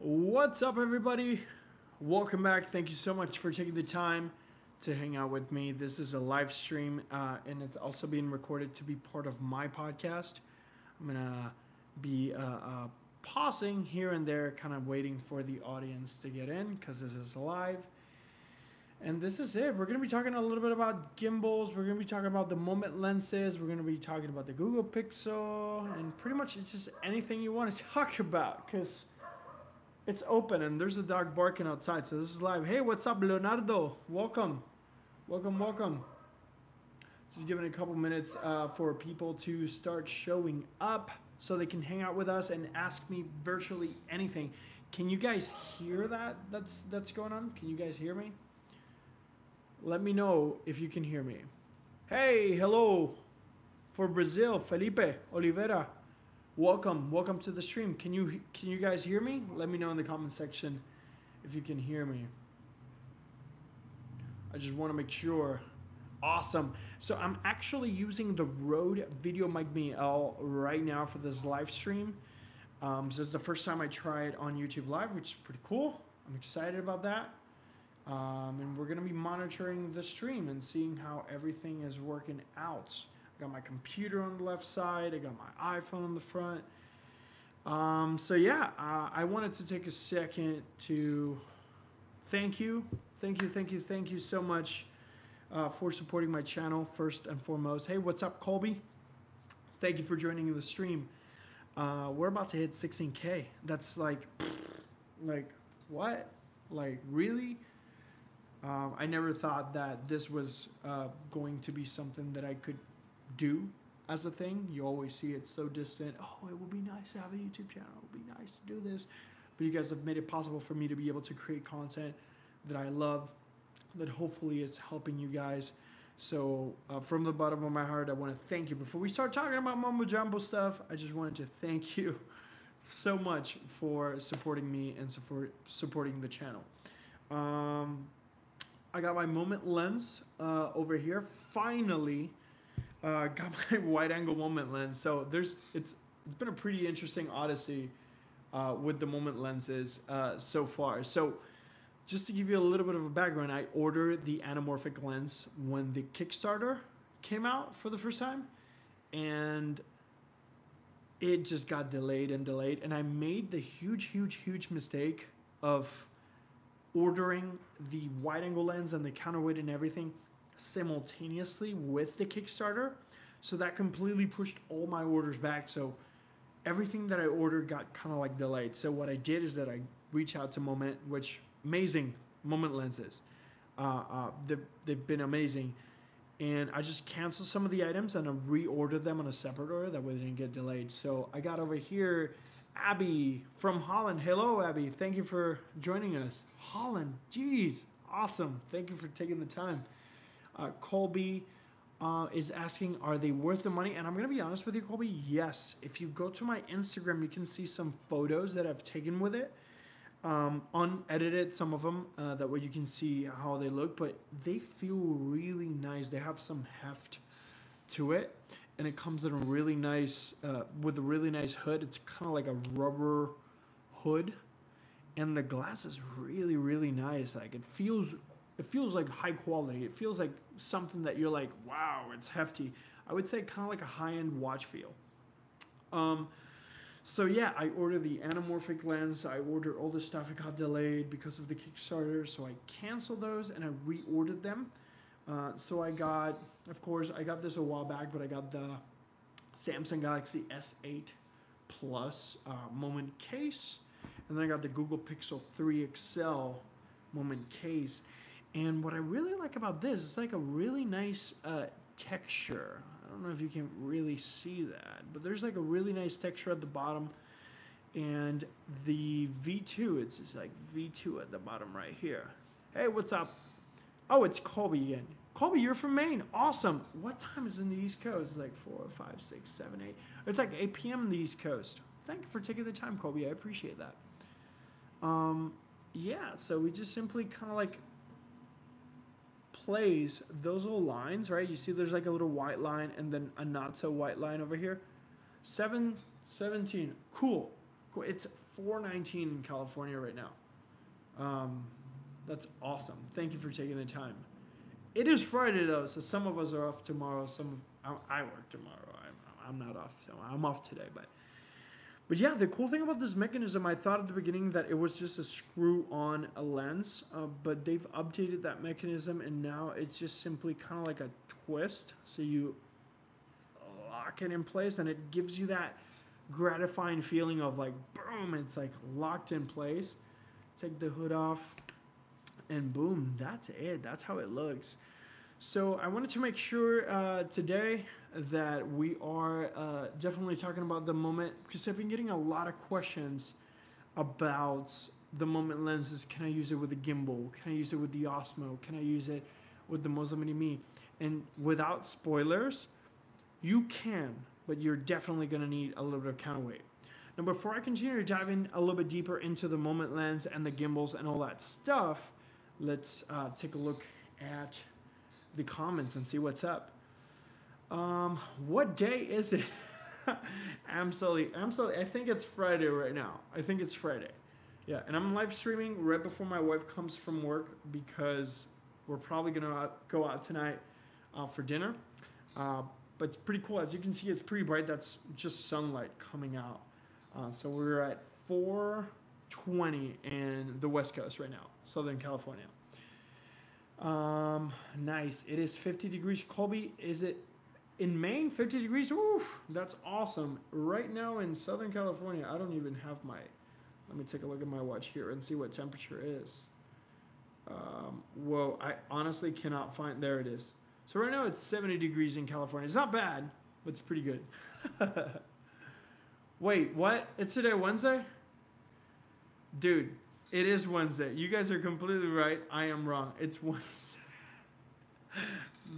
What's up, everybody? Welcome back. Thank you so much for taking the time to hang out with me. This is a live stream, and it's also being recorded to be part of my podcast. I'm going to be pausing here and there, kind of waiting for the audience to get in because this is live. And this is it. We're going to be talking a little bit about gimbals. We're going to be talking about the moment lenses. We're going to be talking about the Google Pixel. And pretty much it's just anything you want to talk about because it's open and there's a dog barking outside. So this is live. Hey, what's up, Leonardo? Welcome. Welcome. Just giving a couple minutes for people to start showing up so they can hang out with us and ask me virtually anything. Can you guys hear that? That's going on? Can you guys hear me? Let me know if you can hear me. Hey, hello. For Brazil, Felipe Oliveira. Welcome to the stream. Can you guys hear me? Let me know in the comment section if you can hear me. I just want to make sure. Awesome. So I'm actually using the Rode Video Mic Mini L right now for this live stream. So it's the first time I try it on YouTube Live, which is pretty cool. I'm excited about that. And we're going to be monitoring the stream and seeing how everything is working out. I got my computer on the left side. I got my iPhone on the front. So yeah, I wanted to take a second to thank you so much for supporting my channel first and foremost. Hey, what's up, Colby? Thank you for joining the stream. We're about to hit 16K. That's like what? Like, really? I never thought that this was going to be something that I could do as a thing. You always see it so distant. Oh, it would be nice to have a YouTube channel. It would be nice to do this. But you guys have made it possible for me to be able to create content that I love, that hopefully it's helping you guys. So from the bottom of my heart, I want to thank you. Before we start talking about mumbo jumbo stuff, I just wanted to thank you so much for supporting me and supporting the channel. I got my moment lens over here. Finally, got my wide-angle moment lens. So it's been a pretty interesting odyssey with the moment lenses so far. So just to give you a little bit of a background, I ordered the anamorphic lens when the Kickstarter came out for the first time, and it just got delayed, and I made the huge mistake of ordering the wide-angle lens and the counterweight and everything simultaneously with the Kickstarter. So that completely pushed all my orders back. So everything that I ordered got kind of like delayed. So what I did is that I reached out to Moment, which amazing Moment lenses. They've been amazing. And I just canceled some of the items and I reordered them on a separate order. That way they didn't get delayed. So I got over here Abby from Holland. Hello, Abby. Thank you for joining us. Holland, geez, awesome. Thank you for taking the time. Colby is asking, are they worth the money? And I'm going to be honest with you, Colby, yes. If you go to my Instagram, you can see some photos that I've taken with it. Unedited, some of them. That way you can see how they look. But they feel really nice. They have some heft to it. And it comes in a really nice, with a really nice hood. It's kind of like a rubber hood. And the glass is really nice. Like it feels like high quality. It feels like something that you're like, wow, it's hefty. I would say kind of like a high-end watch feel. So yeah, I ordered the anamorphic lens. I ordered all this stuff. It got delayed because of the Kickstarter. So I canceled those and I reordered them. So I got this a while back, but I got the Samsung Galaxy S8 Plus moment case. And then I got the Google Pixel 3 XL moment case. And what I really like about this, it's like a really nice texture. I don't know if you can really see that, but there's like a really nice texture at the bottom. And the V2, it's just like V2 at the bottom right here. Hey, what's up? Oh, it's Colby again. Colby, you're from Maine. Awesome. What time is it in the East Coast? It's like 4, 5, 6, 7, 8. It's like 8 p.m. in the East Coast. Thank you for taking the time, Colby. I appreciate that. Yeah, so we just simply kind of like plays those little lines, right? You see there's like a little white line and then a not so white line over here. 17. Cool. It's 4:19 in California right now. That's awesome. Thank you for taking the time. It is Friday though, so some of us are off tomorrow. I work tomorrow. I'm not off, so I'm off today. But yeah, the cool thing about this mechanism, I thought at the beginning that it was just a screw-on a lens, but they've updated that mechanism, and now it's just simply kind of like a twist. So you lock it in place, and it gives you that gratifying feeling of like, boom, it's like locked in place. Take the hood off, and boom, that's it. That's how it looks. So I wanted to make sure today that we are definitely talking about the Moment, because I've been getting a lot of questions about the Moment lenses. Can I use it with the gimbal? Can I use it with the Osmo? Can I use it with the Moza Mini-MI? And without spoilers, you can, but you're definitely going to need a little bit of counterweight. Now, before I continue to dive in a little bit deeper into the Moment lens and the gimbals and all that stuff, let's take a look at the comments and see what's up. What day is it? I'm sorry. I think it's Friday right now. I think it's Friday. Yeah, and I'm live streaming right before my wife comes from work because we're probably gonna go out tonight for dinner. But it's pretty cool. As you can see, it's pretty bright. That's just sunlight coming out. So we're at 4:20 in the West Coast right now, Southern California. Nice. It is 50 degrees. Colby, is it in Maine? 50 degrees? Oof, that's awesome. Right now in Southern California, I don't even have my, let me take a look at my watch here and see what temperature is. Whoa, I honestly cannot find, there it is. So right now it's 70 degrees in California. It's not bad, but it's pretty good. Wait, what? It's today Wednesday? Dude, it is Wednesday. You guys are completely right. I am wrong. It's Wednesday.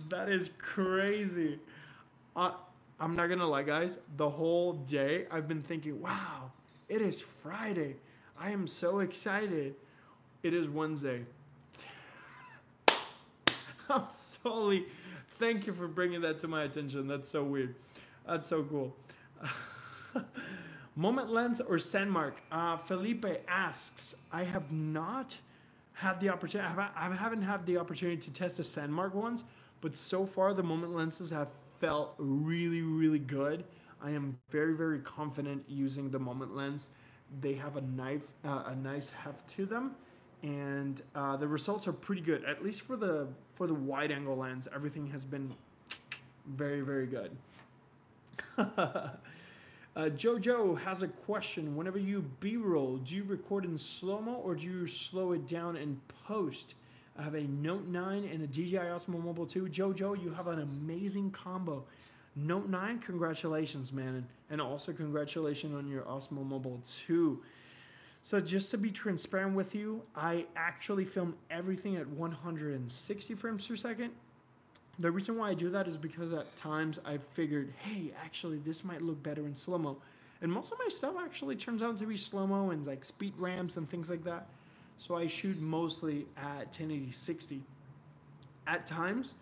That is crazy. I'm not going to lie, guys. The whole day I've been thinking, wow, it is Friday. I am so excited. It is Wednesday. I'm sorry. Thank you for bringing that to my attention. That's so weird. That's so cool. Moment lens or Sandmark? Felipe asks, I have not had the opportunity, I haven't had the opportunity to test the Sandmark ones, but so far the Moment lenses have felt really, really good. I am very, very confident using the Moment lens. They have a nice heft to them, and the results are pretty good. At least for the wide angle lens, everything has been very, very good. Jojo has a question. Whenever you B-roll, do you record in slow-mo or do you slow it down in post? I have a Note 9 and a DJI Osmo Mobile 2. Jojo, you have an amazing combo. Note 9, congratulations, man. And also congratulations on your Osmo Mobile 2. So just to be transparent with you, I actually film everything at 160 frames per second. The reason why I do that is because at times I've figured, hey, actually this might look better in slow-mo. And most of my stuff actually turns out to be slow-mo and like speed ramps and things like that. So I shoot mostly at 1080-60. At times,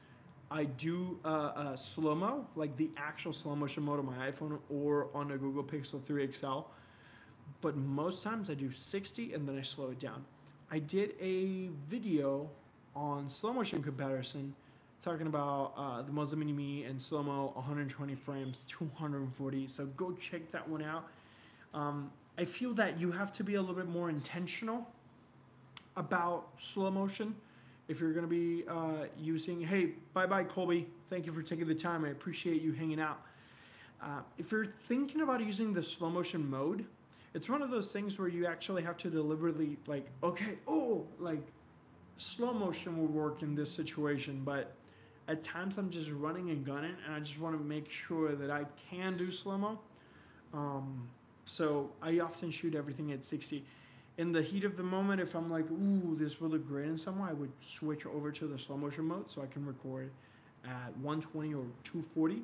I do slow-mo, like the actual slow motion mode on my iPhone or on a Google Pixel 3 XL. But most times I do 60 and then I slow it down. I did a video on slow motion comparison talking about the Moza Mini-MI and slow-mo 120 frames, 240. So go check that one out. I feel that you have to be a little bit more intentional about slow motion if you're going to be using, hey, bye-bye, Colby. Thank you for taking the time. I appreciate you hanging out. If you're thinking about using the slow motion mode, it's one of those things where you actually have to deliberately like, okay, slow motion will work in this situation, but at times I'm just running and gunning, and I just want to make sure that I can do slow-mo. So I often shoot everything at 60. In the heat of the moment, if I'm like, ooh, this will look great in slow-mo, I would switch over to the slow motion mode so I can record at 120 or 240.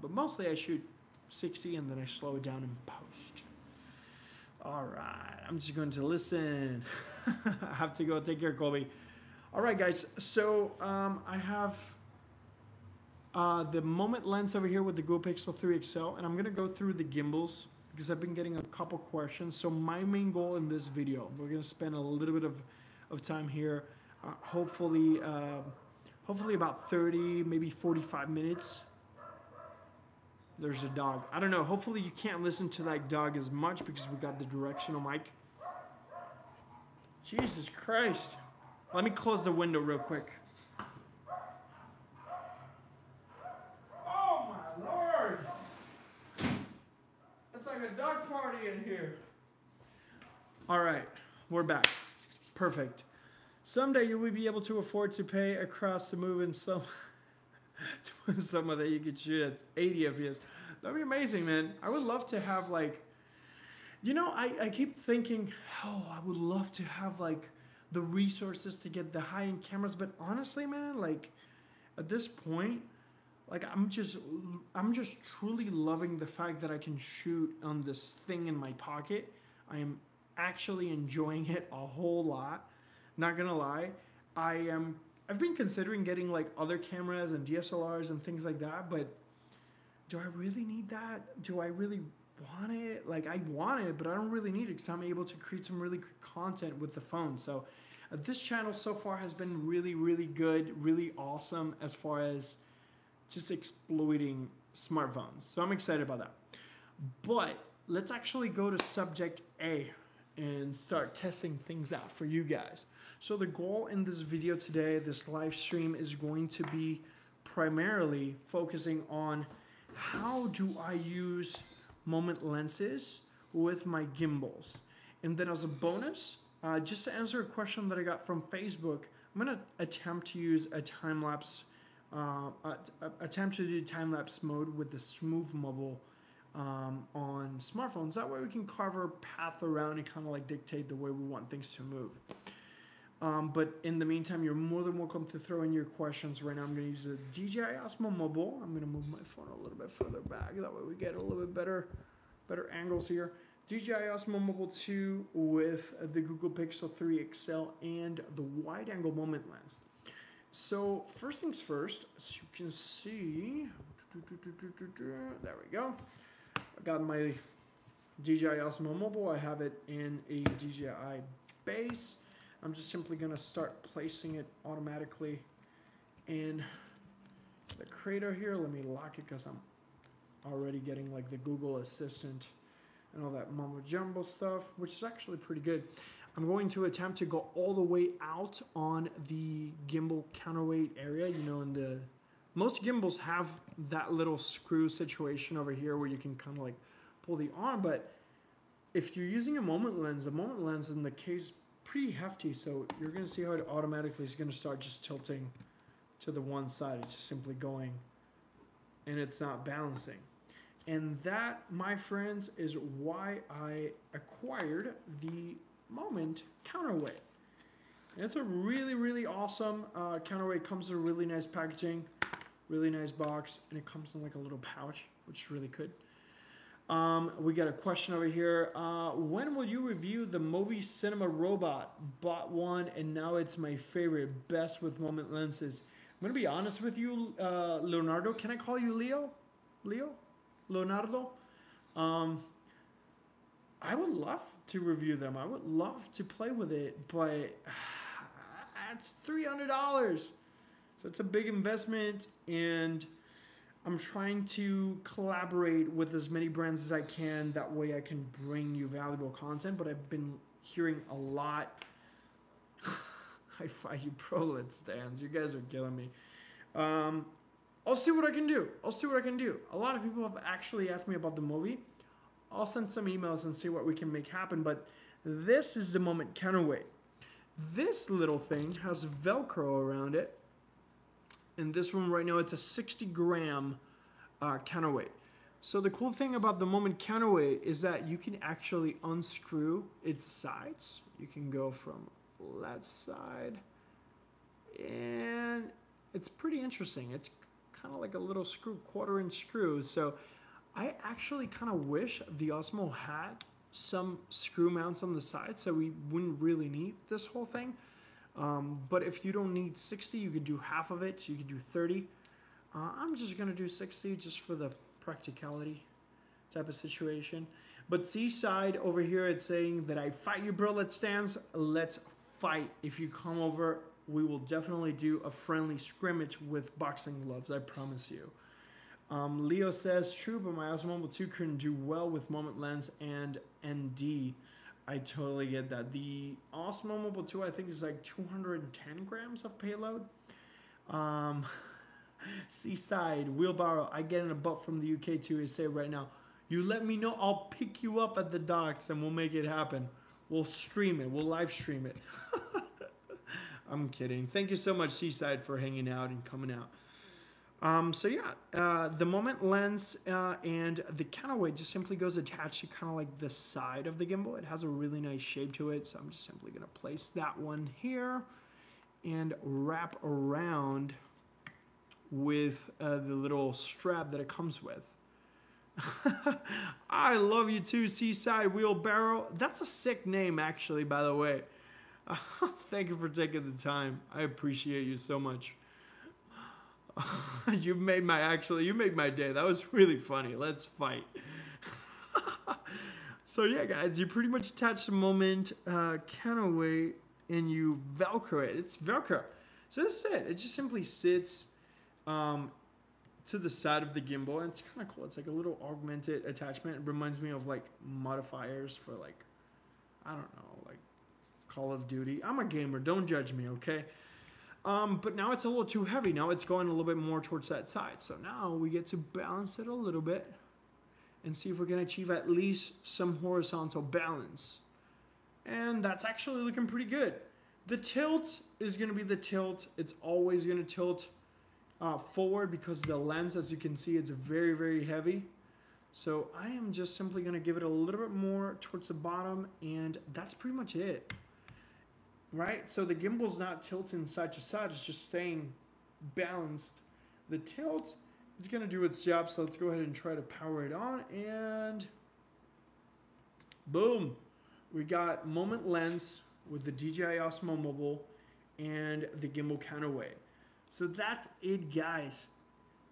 But mostly I shoot 60 and then I slow it down in post. All right, I'm just going to listen. I have to go. Take care, Colby. All right, guys. So I have the Moment lens over here with the GoPro Pixel 3 XL, and I'm going to go through the gimbals because I've been getting a couple questions. So my main goal in this video, we're gonna spend a little bit of time here, hopefully about 30, maybe 45 minutes. There's a dog. I don't know. Hopefully you can't listen to that dog as much because we got the directional mic. Jesus Christ. Let me close the window real quick. Oh my Lord. It's like a dog party in here. All right, we're back. Perfect. Someday you will be able to afford to pay across the move in some that you could shoot at 80 FPS. That'd be amazing, man. I would love to have like, you know, I keep thinking, oh, I would love to have like the resources to get the high-end cameras, but honestly, man, like at this point, like I'm just truly loving the fact that I can shoot on this thing in my pocket. I am actually enjoying it a whole lot. Not gonna lie, I've been considering getting like other cameras and DSLRs and things like that, but do I really need that? Do I really want it? Like I want it, but I don't really need it because I'm able to create some really good content with the phone. So this channel so far has been really, really good, really awesome as far as just exploiting smartphones. So I'm excited about that. But let's actually go to subject A and start testing things out for you guys. So the goal in this video today, this live stream, is going to be primarily focusing on how do I use moment lenses with my gimbals. And then as a bonus, just to answer a question that I got from Facebook, I'm gonna attempt to use a time-lapse, attempt to do time-lapse mode with the Smove mobile on smartphones. That way we can carve our path around and kind of like dictate the way we want things to move. But in the meantime, you're more than welcome to throw in your questions. Right now I'm going to use a DJI Osmo Mobile. I'm going to move my phone a little bit further back. That way we get a little bit better angles here. DJI Osmo Mobile 2 with the Google Pixel 3 XL and the wide-angle moment lens. So first things first, as you can see, there we go. I got my DJI Osmo Mobile. I have it in a DJI base. I'm just simply going to start placing it automatically in the crater here. Let me lock it because I'm already getting like the Google Assistant and all that mumbo jumbo stuff, which is actually pretty good. I'm going to attempt to go all the way out on the gimbal counterweight area. You know, in the most gimbals have that little screw situation over here where you can kind of like pull the arm, but if you're using a moment lens in the case pretty hefty, so you're going to see how it automatically is going to start just tilting to the one side. It's just simply going and it's not balancing. And that, my friends, is why I acquired the Moment counterweight. And it's a really, really awesome counterweight. Comes in a really nice packaging, really nice box, and it comes in like a little pouch, which is really good. We got a question over here. When will you review the Movi Cinema Robot? Bought one and now it's my favorite, best with moment lenses. I'm going to be honest with you, Leonardo. Can I call you Leo? Leo? Leonardo? I would love to review them. I would love to play with it, but it's $300. So it's a big investment, and I'm trying to collaborate with as many brands as I can. That way I can bring you valuable content, but I've been hearing a lot. I find you pro stands. You guys are killing me. I'll see what I can do. A lot of people have actually asked me about the movie. I'll send some emails and see what we can make happen, but this is the Moment counterweight. This little thing has Velcro around it. And this one right now, it's a 60-gram counterweight. So the cool thing about the Moment counterweight is that you can actually unscrew its sides. You can go from left side, and it's pretty interesting. It's kind of like a little screw, quarter-inch screw. So I actually kind of wish the Osmo had some screw mounts on the side, so we wouldn't really need this whole thing. But if you don't need 60, you could do half of it, so you could do 30. I'm just going to do 60 just for the practicality type of situation. But Seaside over here, it's saying that I fight you, bro. Let's dance. Let's fight. If you come over, we will definitely do a friendly scrimmage with boxing gloves. I promise you. Leo says, true, but my Osmo Mobile 2 couldn't do well with moment lens and ND. I totally get that. The Osmo Mobile 2, I think, is like 210 grams of payload. Seaside, wheelbarrow, I get in a butt from the UK too. I say right now, you let me know, I'll pick you up at the docks and we'll make it happen. We'll stream it. We'll live stream it. I'm kidding. Thank you so much, Seaside, for hanging out and coming out. So yeah, the moment lens and the counterweight just simply goes attached to kind of like the side of the gimbal. It has a really nice shape to it, so I'm just simply going to place that one here and wrap around with the little strap that it comes with. I love you too, Seaside Wheelbarrow. That's a sick name, actually, by the way. Thank you for taking the time. I appreciate you so much. You made my day. That was really funny. Let's fight. So yeah, guys, you pretty much attach the moment counterweight and you Velcro it. It's Velcro. So this is it. It just simply sits to the side of the gimbal, and it's kind of cool. It's like a little augmented attachment. It reminds me of like modifiers for like, I don't know, like Call of Duty. I'm a gamer. Don't judge me, okay? But now it's a little too heavy. Now it's going a little bit more towards that side. So now we get to balance it a little bit and see if we can achieve at least some horizontal balance. And that's actually looking pretty good. The tilt is going to be the tilt. It's always going to tilt forward because the lens, as you can see, it's very, very heavy. So I am just simply going to give it a little bit more towards the bottom, and that's pretty much it. Right? So the gimbal's not tilting side to side. It's just staying balanced. The tilt is going to do its job. So let's go ahead and try to power it on. And boom. We got moment lens with the DJI Osmo Mobile and the gimbal counterweight. So that's it, guys.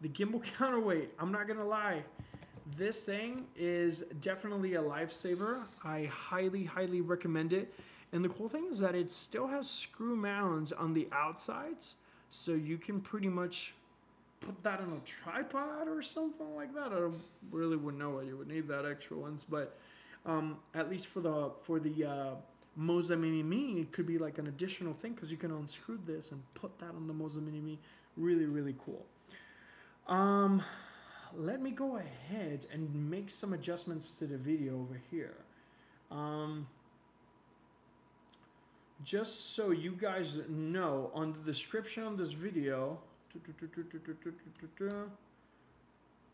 The gimbal counterweight, I'm not going to lie. This thing is definitely a lifesaver. I highly, highly recommend it. And the cool thing is that it still has screw mounts on the outsides, so you can pretty much put that on a tripod or something like that. I really wouldn't know what you would need that extra ones, but at least for the Moza Mini-MI, it could be like an additional thing because you can unscrew this and put that on the Moza Mini-MI. Really, really cool. Let me go ahead and make some adjustments to the video over here. Just so you guys know, on the description of this video,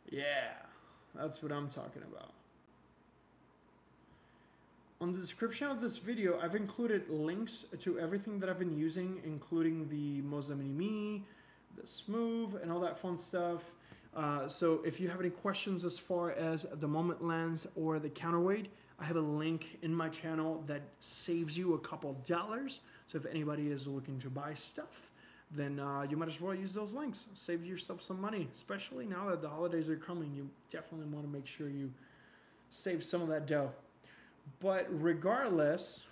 yeah, that's what I'm talking about. On the description of this video, I've included links to everything that I've been using, including the Moza Mini-MI, the Smove, and all that fun stuff. So if you have any questions as far as the moment lens or the counterweight, I have a link in my channel that saves you a couple dollars. So if anybody is looking to buy stuff, then you might as well use those links. Save yourself some money, especially now that the holidays are coming. You definitely want to make sure you save some of that dough. But regardless,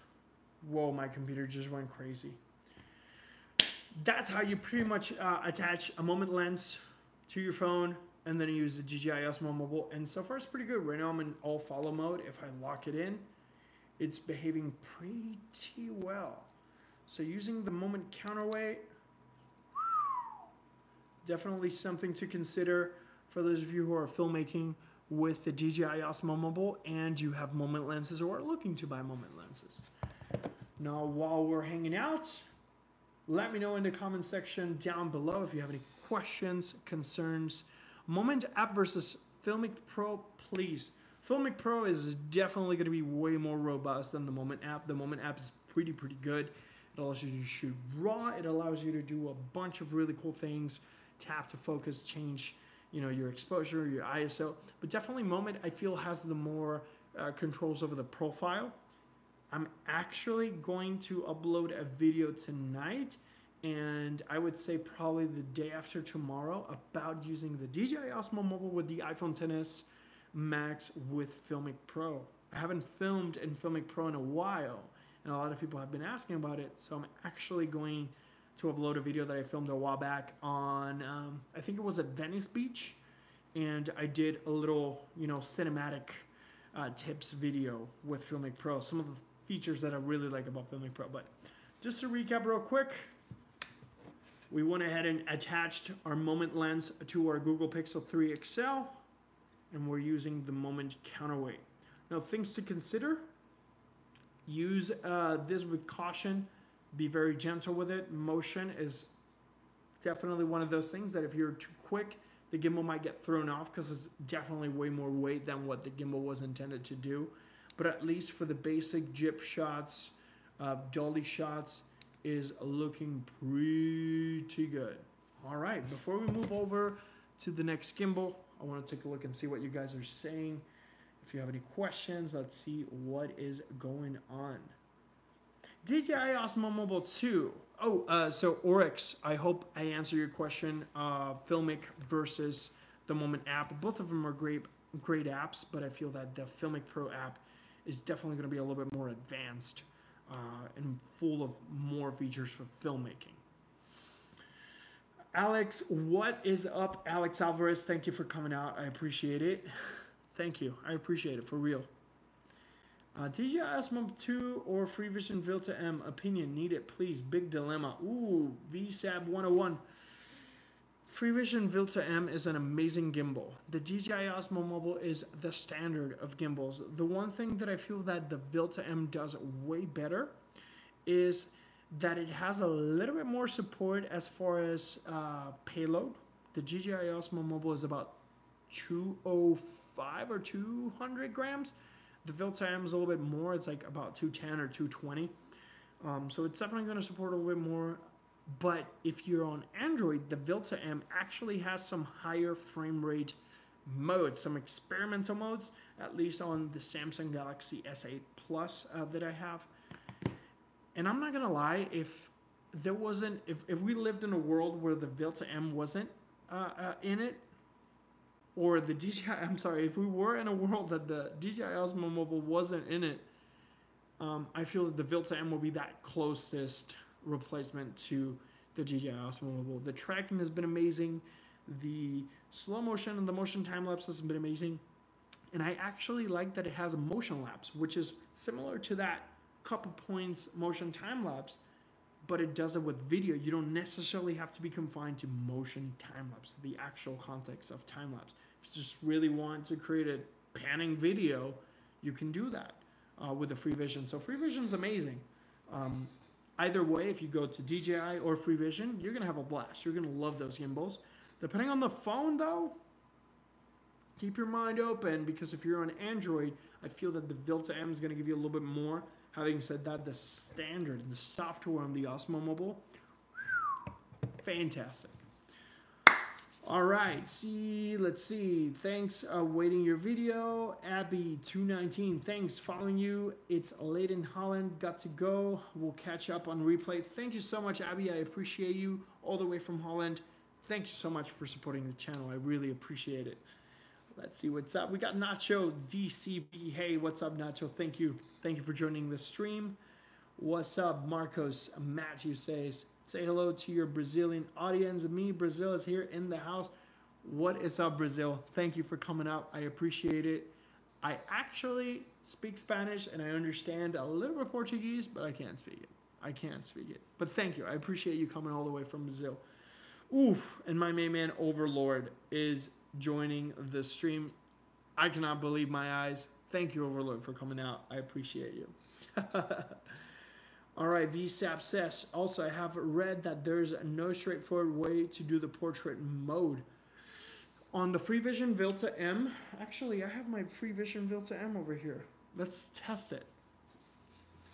whoa, my computer just went crazy. That's how you pretty much attach a moment lens to your phone, and then you use the DJI Osmo Mobile. And so far it's pretty good. Right now I'm in all follow mode. If I lock it in, it's behaving pretty well. So using the moment counterweight, definitely something to consider for those of you who are filmmaking with the DJI Osmo Mobile and you have moment lenses or are looking to buy moment lenses. Now, while we're hanging out, let me know in the comment section down below if you have any questions, concerns. Moment app versus Filmic Pro, please. Filmic Pro is definitely going to be way more robust than the Moment app. The Moment app is pretty good. It allows you to shoot raw. It allows you to do a bunch of really cool things. Tap to focus, change, your exposure, your ISO. But definitely Moment, I feel, has the more controls over the profile. I'm actually going to upload a video tonight, and I would say probably the day after tomorrow, about using the DJI Osmo Mobile with the iPhone XS Max with Filmic Pro. I haven't filmed in Filmic Pro in a while, and a lot of people have been asking about it. So I'm actually going to upload a video that I filmed a while back on, I think it was at Venice Beach, and I did a little, cinematic tips video with Filmic Pro. Some of the features that I really like about Filmic Pro. But just to recap real quick, we went ahead and attached our moment lens to our Google Pixel 3 XL, and we're using the moment counterweight. Now, things to consider: use this with caution. Be very gentle with it. Motion is definitely one of those things that if you're too quick, the gimbal might get thrown off because it's definitely way more weight than what the gimbal was intended to do. But at least for the basic jib shots, dolly shots, is looking pretty good. All right, before we move over to the next gimbal, I want to take a look and see what you guys are saying. If you have any questions, let's see what is going on. DJI Osmo Mobile 2. So Oryx, I hope I answer your question. Filmic versus the Moment app. Both of them are great apps, but I feel that the Filmic Pro app is definitely going to be a little bit more advanced and full of more features for filmmaking. Alex, what is up? Alex Alvarez, thank you for coming out. I appreciate it. Thank you. I appreciate it, for real. DJI Osmo 2 or Freevision Vilta-M, opinion needed, please. Big dilemma. Ooh, VSAB 101. Freevision Vilta-M is an amazing gimbal. The DJI Osmo Mobile is the standard of gimbals. The one thing that I feel that the Vilta-M does way better is that it has a little bit more support as far as payload. The DJI Osmo Mobile is about 205 or 200 grams. The Vilta-M is a little bit more. It's like about 210 or 220. So it's definitely going to support a little bit more. But if you're on Android, the Vilta-M actually has some higher frame rate modes, some experimental modes, at least on the Samsung Galaxy S8 Plus that I have. And I'm not going to lie, if we lived in a world where the Vilta-M wasn't in it, or the DJI, if we were in a world that the DJI Osmo Mobile wasn't in it, I feel that the Vilta-M will be that closest replacement to the DJI Osmo Mobile. The tracking has been amazing. The slow motion and the motion time-lapse has been amazing. And I actually like that it has a motion lapse, which is similar to that couple points motion time-lapse, but it does it with video. You don't necessarily have to be confined to motion time-lapse, the actual context of time-lapse. If you just really want to create a panning video, you can do that with the Freevision. So Freevision's amazing. Either way, if you go to DJI or Freevision, you're going to have a blast. You're going to love those gimbals. Depending on the phone, though, keep your mind open, because if you're on Android, I feel that the Vilta-M is going to give you a little bit more. Having said that, the standard, the software on the Osmo Mobile, fantastic. All right, let's see. Thanks, waiting your video. Abby219, thanks, following you. It's late in Holland, got to go. We'll catch up on replay. Thank you so much, Abby. I appreciate you all the way from Holland. Thank you so much for supporting the channel. I really appreciate it. Let's see what's up. We got Nacho DCB. Hey, what's up, Nacho? Thank you. Thank you for joining the stream. What's up, Marcos? Matthew says, say hello to your Brazilian audience. Me, Brazil is here in the house. What is up, Brazil? Thank you for coming up. I appreciate it. I actually speak Spanish and I understand a little bit of Portuguese, but I can't speak it. But thank you. I appreciate you coming all the way from Brazil. Oof. And my main man, Overlord, is joining the stream. I cannot believe my eyes. Thank you, Overlord, for coming out. I appreciate you. All right, VSAP says, also, I have read that there's no straightforward way to do the portrait mode. On the Freevision Vilta-M, actually, I have my Freevision Vilta-M over here. Let's test it.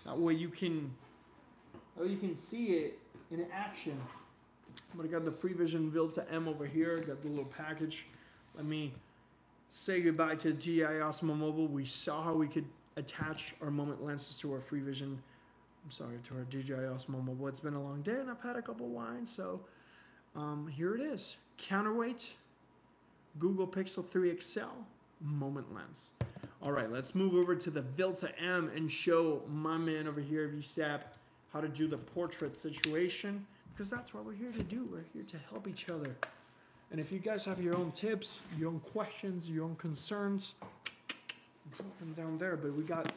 That way you can see it in action. But I got the Freevision Vilta-M over here. Got the little package. Let me say goodbye to DJI Osmo Mobile. We saw how we could attach our moment lenses to our Freevision. To our DJI Osmo Mobile. It's been a long day and I've had a couple wines, so here it is. Counterweight, Google Pixel 3 XL, moment lens. All right, let's move over to the Vilta-M and show my man over here, VSAP, how to do the portrait situation, because that's what we're here to do. We're here to help each other. And if you guys have your own tips, your own questions, your own concerns, drop them down there. But we got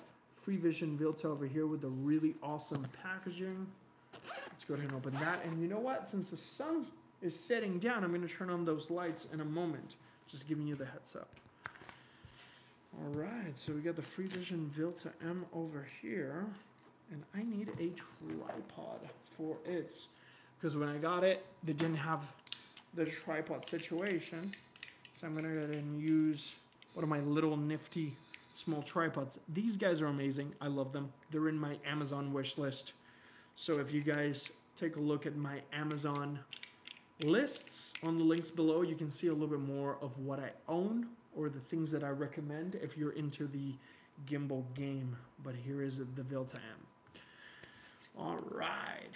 Freevision Vilta over here with the really awesome packaging. Let's go ahead and open that. And you know what? Since the sun is setting down, I'm going to turn on those lights in a moment. Just giving you the heads up. All right, so we got the Freevision Vilta-M over here. And I need a tripod for it. Because when I got it, they didn't have the tripod situation. So I'm going to go ahead and use one of my little nifty small tripods. These guys are amazing. I love them. They're in my Amazon wish list. So if you guys take a look at my Amazon lists on the links below, you can see a little bit more of what I own or the things that I recommend if you're into the gimbal game. But here is the Vilta-M. All right.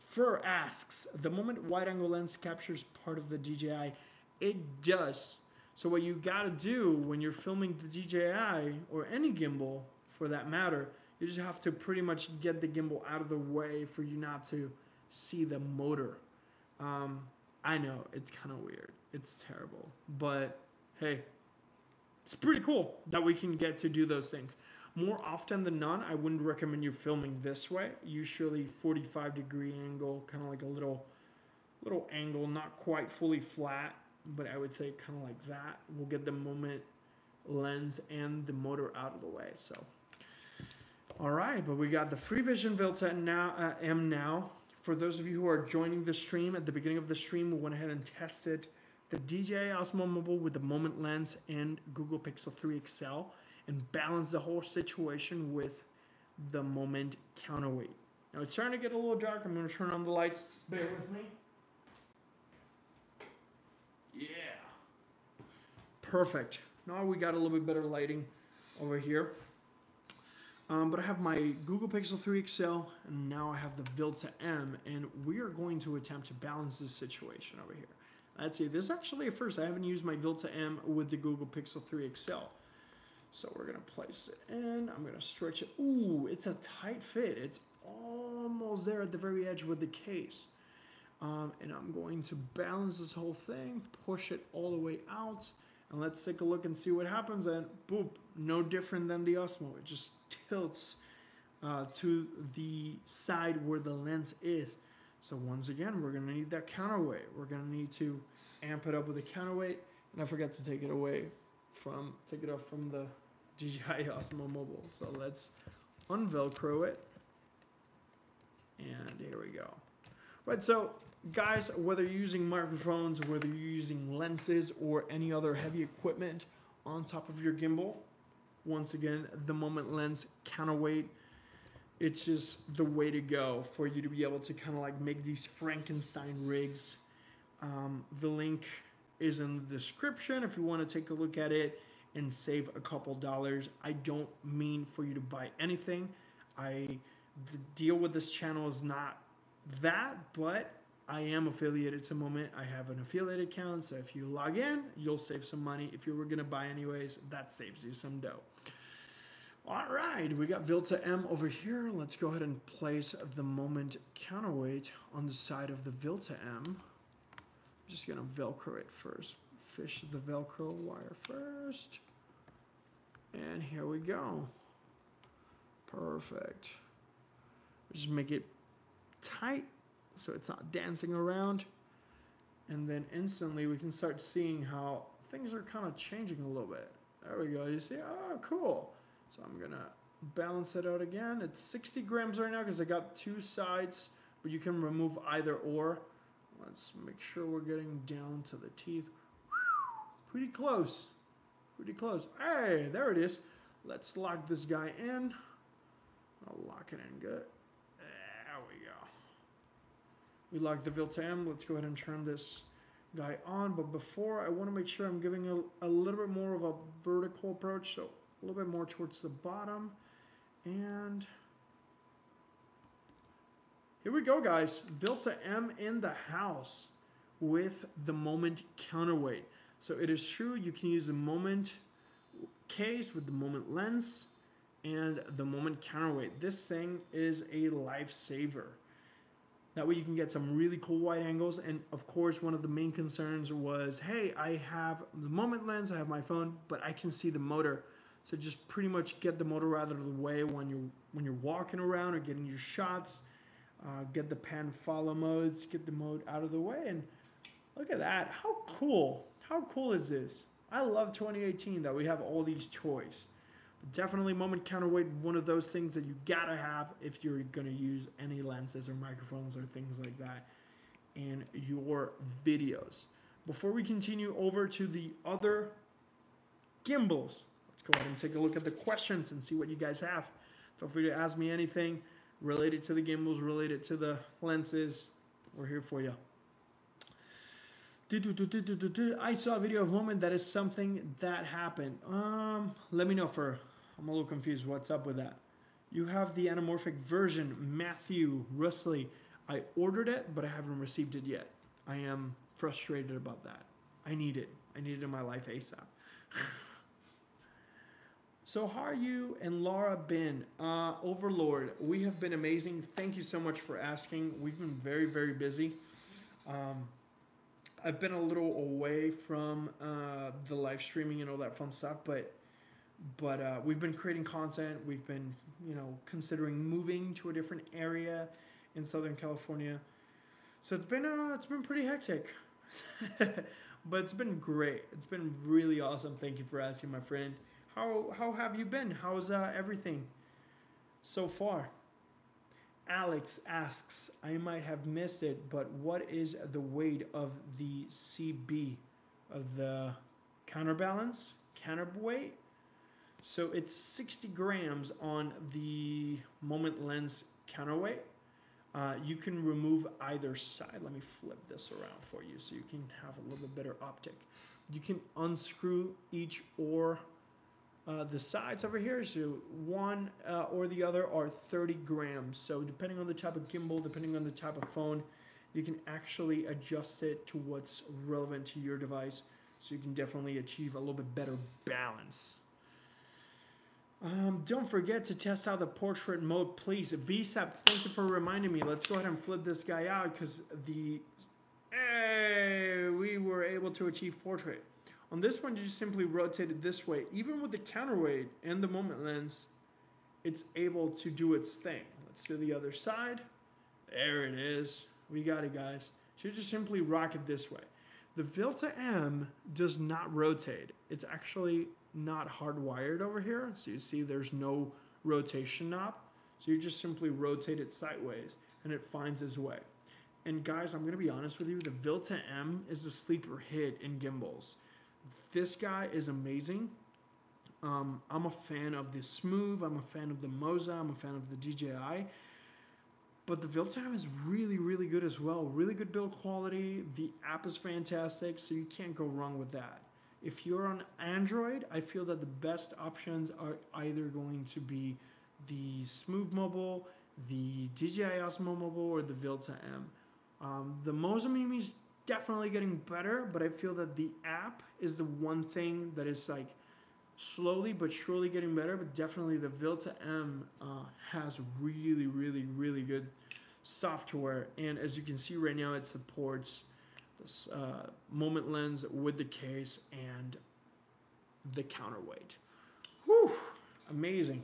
Fur asks, the moment wide-angle lens captures part of the DJI, it does. So what you gotta do when you're filming the DJI, or any gimbal for that matter, you just have to pretty much get the gimbal out of the way for you not to see the motor. I know, it's kind of weird. It's terrible. But hey, it's pretty cool that we can get to do those things. More often than not, I wouldn't recommend you filming this way. Usually 45-degree angle, kind of like a little angle, not quite fully flat, but I would say kind of like that. We'll get the moment lens and the motor out of the way. So, all right, but we got the Freevision Vilta-M now. For those of you who are joining the stream, at the beginning of the stream, we went ahead and tested the DJI Osmo Mobile with the moment lens and Google Pixel 3 XL and balanced the whole situation with the moment counterweight. Now it's starting to get a little dark. I'm going to turn on the lights. Bear with me. Yeah. Perfect. Now we got a little bit better lighting over here. But I have my Google Pixel 3 XL, and now I have the Vilta-M, and we are going to attempt to balance this situation over here. Let's see, this is actually a first. I haven't used my Vilta-M with the Google Pixel 3 XL. So we're going to place it in. I'm going to stretch it. Ooh, it's a tight fit. It's almost there at the very edge with the case. And I'm going to balance this whole thing, push it all the way out, and let's take a look and see what happens. And boop, no different than the Osmo. It just tilts to the side where the lens is. So once again, we're going to need that counterweight. We're going to need to amp it up with a counterweight. And I forgot to take it off from the DJI Osmo Mobile. So let's unvelcro it. And here we go. Right, so guys, whether you're using microphones, whether you're using lenses or any other heavy equipment on top of your gimbal, once again, the moment lens counterweight, it's just the way to go for you to be able to kind of like make these Frankenstein rigs. The link is in the description if you want to take a look at it and save a couple dollars. I don't mean for you to buy anything. The deal with this channel is not that, but I am affiliated to Moment. I have an affiliate account, so if you log in, you'll save some money. If you were going to buy anyways, that saves you some dough. All right, we got Vilta-M over here. Let's go ahead and place the moment counterweight on the side of the Vilta-M. I'm just going to Velcro it first. Fish the Velcro wire first. And here we go. Perfect. Just make it tight so it's not dancing around. And then instantly we can start seeing how things are kind of changing a little bit. There we go. You see? Oh, cool. So I'm going to balance it out again. It's 60 grams right now because I got two sides, but you can remove either or. Let's make sure we're getting down to the teeth. Pretty close. Pretty close. Hey, there it is. Let's lock this guy in. I'll lock it in good. There we go. We locked the Vilta-M. Let's go ahead and turn this guy on. But before, I want to make sure I'm giving a little bit more of a vertical approach. So a little bit more towards the bottom. And here we go, guys. Vilta-M in the house with the moment counterweight. So it is true you can use a moment case with the moment lens and the moment counterweight. This thing is a lifesaver. That way you can get some really cool wide angles. And of course, one of the main concerns was, hey, I have the moment lens, I have my phone, but I can see the motor. So just pretty much get the motor out of the way when you're walking around or getting your shots. Get the pan follow modes, get the mode out of the way. And look at that. How cool. How cool is this? I love 2018 that we have all these toys. Definitely moment counterweight, one of those things that you gotta have if you're gonna use any lenses or microphones or things like that in your videos. Before we continue over to the other gimbals, let's go ahead and take a look at the questions and see what you guys have. Feel free to ask me anything related to the gimbals, related to the lenses. We're here for you. I saw a video of moment that is something that happened. Let me know for. I'm a little confused. What's up with that? You have the anamorphic version, Matthew Rusley. I ordered it, but I haven't received it yet. I am frustrated about that. I need it. I need it in my life ASAP. So how are you and Laura been? Overlord, we have been amazing. Thank you so much for asking. We've been very, very busy. I've been a little away from the live streaming and all that fun stuff, but we've been creating content. We've been, considering moving to a different area in Southern California. So it's been pretty hectic, but it's been great. It's been really awesome. Thank you for asking, my friend. How have you been? How's everything so far? Alex asks, I might have missed it, but what is the weight of the CB, of the counterbalance, counterweight? So it's 60 grams on the moment lens counterweight. You can remove either side. Let me flip this around for you so you can have a little bit better optic. You can unscrew each or the sides over here, so one or the other are 30 grams. So depending on the type of gimbal, depending on the type of phone, you can actually adjust it to what's relevant to your device. So you can definitely achieve a little bit better balance. Don't forget to test out the portrait mode, please. VSAP, thank you for reminding me. Let's go ahead and flip this guy out because we were able to achieve portrait. On this one, you just simply rotate it this way. Even with the counterweight and the moment lens, it's able to do its thing. Let's do the other side. There it is. We got it, guys. So you just simply rock it this way. The Vilta-M does not rotate. It's actually not hardwired over here. So you see there's no rotation knob. So you just simply rotate it sideways and it finds its way. And guys, I'm going to be honest with you. The Vilta-M is a sleeper hit in gimbals. This guy is amazing. I'm a fan of the Smove. I'm a fan of the Moza. I'm a fan of the DJI. But the Vilta-M is really, really good as well. Really good build quality. The app is fantastic, so you can't go wrong with that. If you're on Android, I feel that the best options are either going to be the Smove Mobile, the DJI Osmo Mobile, or the Vilta-M. The Moza Mini-MI is definitely getting better, but I feel that the app is the one thing that is like slowly but surely getting better. But definitely the Vilta-M has really, really, really good software. And as you can see right now, it supports this moment lens with the case and the counterweight. Whew, amazing.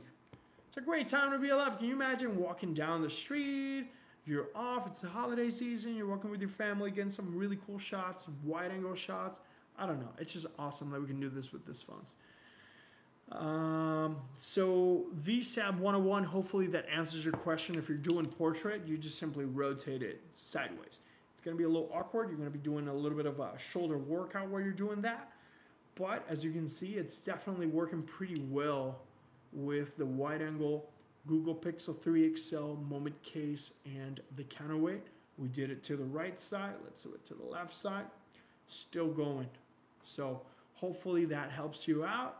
It's a great time to be alive. Can you imagine walking down the street? You're off, it's the holiday season, you're walking with your family, getting some really cool shots, wide angle shots. I don't know. It's just awesome that we can do this with these phones. So VSAB 101, hopefully that answers your question. If you're doing portrait, you just simply rotate it sideways. It's going to be a little awkward. You're going to be doing a little bit of a shoulder workout while you're doing that. But as you can see, it's definitely working pretty well with the wide angle Google Pixel 3 XL moment case and the counterweight. We did it to the right side. Let's do it to the left side. Still going. So hopefully that helps you out.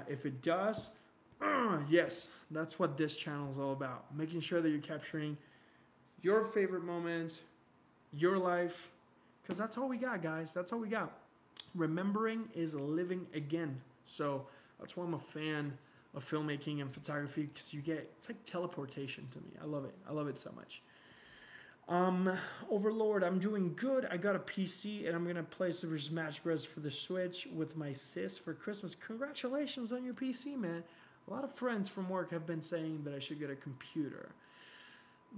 If it does, yes, that's what this channel is all about. Making sure that you're capturing your favorite moments, your life, because that's all we got, guys. That's all we got. Remembering is living again. So That's why I'm a fan of filmmaking and photography, because it's like teleportation to me. I love it. I love it so much. Overlord, I'm doing good. I got a PC and I'm gonna play Super Smash Bros. For the Switch with my sis for Christmas. Congratulations on your PC, man. A lot of friends from work have been saying that I should get a computer,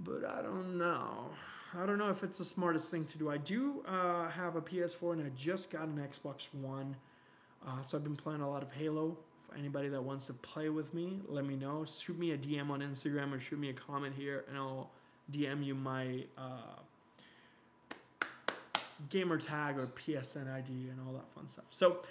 but I don't know. I don't know if it's the smartest thing to do. I do have a PS4 and I just got an Xbox One, so I've been playing a lot of Halo. For anybody that wants to play with me, let me know. Shoot me a DM on Instagram or shoot me a comment here and I'll DM you my gamer tag or PSN ID and all that fun stuff. So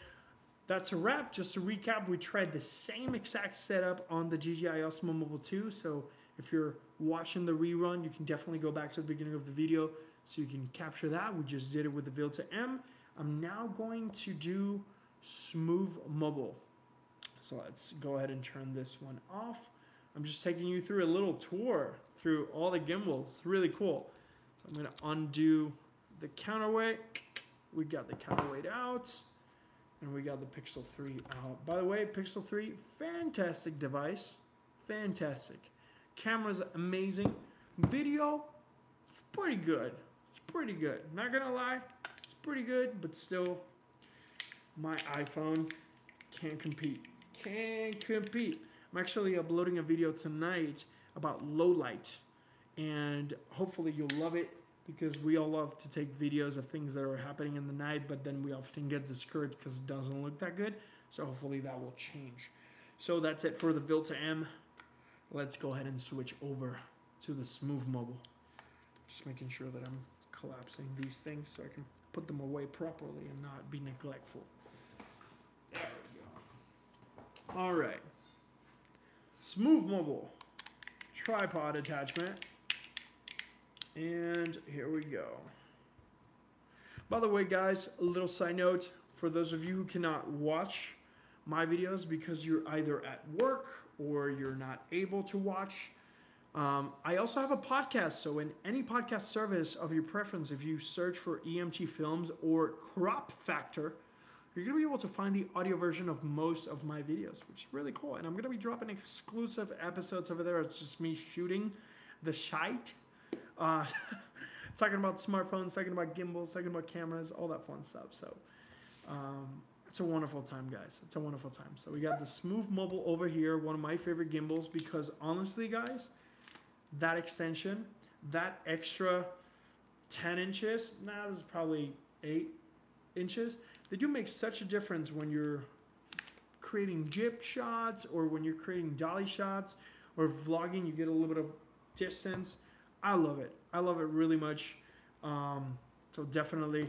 that's a wrap. Just to recap, we tried the same exact setup on the DJI Osmo Mobile 2. So if you're watching the rerun, you can definitely go back to the beginning of the video so you can capture that. We just did it with the Vilta-M. I'm now going to do Smove Mobile. So let's go ahead and turn this one off. I'm just taking you through a little tour through all the gimbals. Really cool. So I'm going to undo the counterweight. We got the counterweight out. And we got the Pixel 3 out. By the way, Pixel 3, fantastic device. Fantastic. Camera's amazing. Video, it's pretty good. It's pretty good. Not going to lie, it's pretty good. But still, my iPhone can't compete. Can't compete. I'm actually uploading a video tonight about low light, and hopefully you'll love it, because we all love to take videos of things that are happening in the night, but then we often get discouraged because it doesn't look that good. So hopefully that will change. So that's it for the Vilta-M. Let's go ahead and switch over to the Smove Mobile. Just making sure that I'm collapsing these things so I can put them away properly and not be neglectful. There we go. All right. Smove Mobile. Tripod attachment. And here we go. By the way, guys, a little side note for those of you who cannot watch my videos because you're either at work or you're not able to watch. I also have a podcast, so in any podcast service of your preference, if you search for EMT Films or Crop Factor, you're going to be able to find the audio version of most of my videos, which is really cool. And I'm going to be dropping exclusive episodes over there. It's just me shooting the shite. Talking about smartphones, talking about gimbals, talking about cameras, all that fun stuff. So it's a wonderful time, guys. It's a wonderful time. So we got the Smove Mobile over here, one of my favorite gimbals, because honestly, guys, that extension, that extra 10 inches, this is probably 8 inches. They do make such a difference when you're creating jib shots or when you're creating dolly shots or vlogging. You get a little bit of distance. I love it. I love it really much. So definitely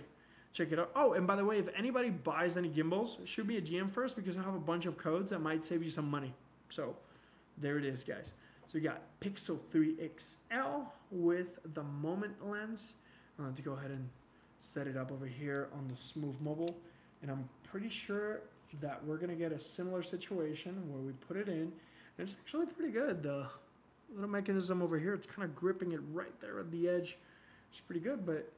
check it out. Oh, and by the way, if anybody buys any gimbals, shoot me a DM first, because I have a bunch of codes that might save you some money. So there it is, guys. So we got Pixel 3 XL with the moment lens. I'm going to go ahead and set it up over here on the Smove Mobile. And I'm pretty sure that we're going to get a similar situation where we put it in. And it's actually pretty good. The little mechanism over here, it's kind of gripping it right there at the edge. It's pretty good, but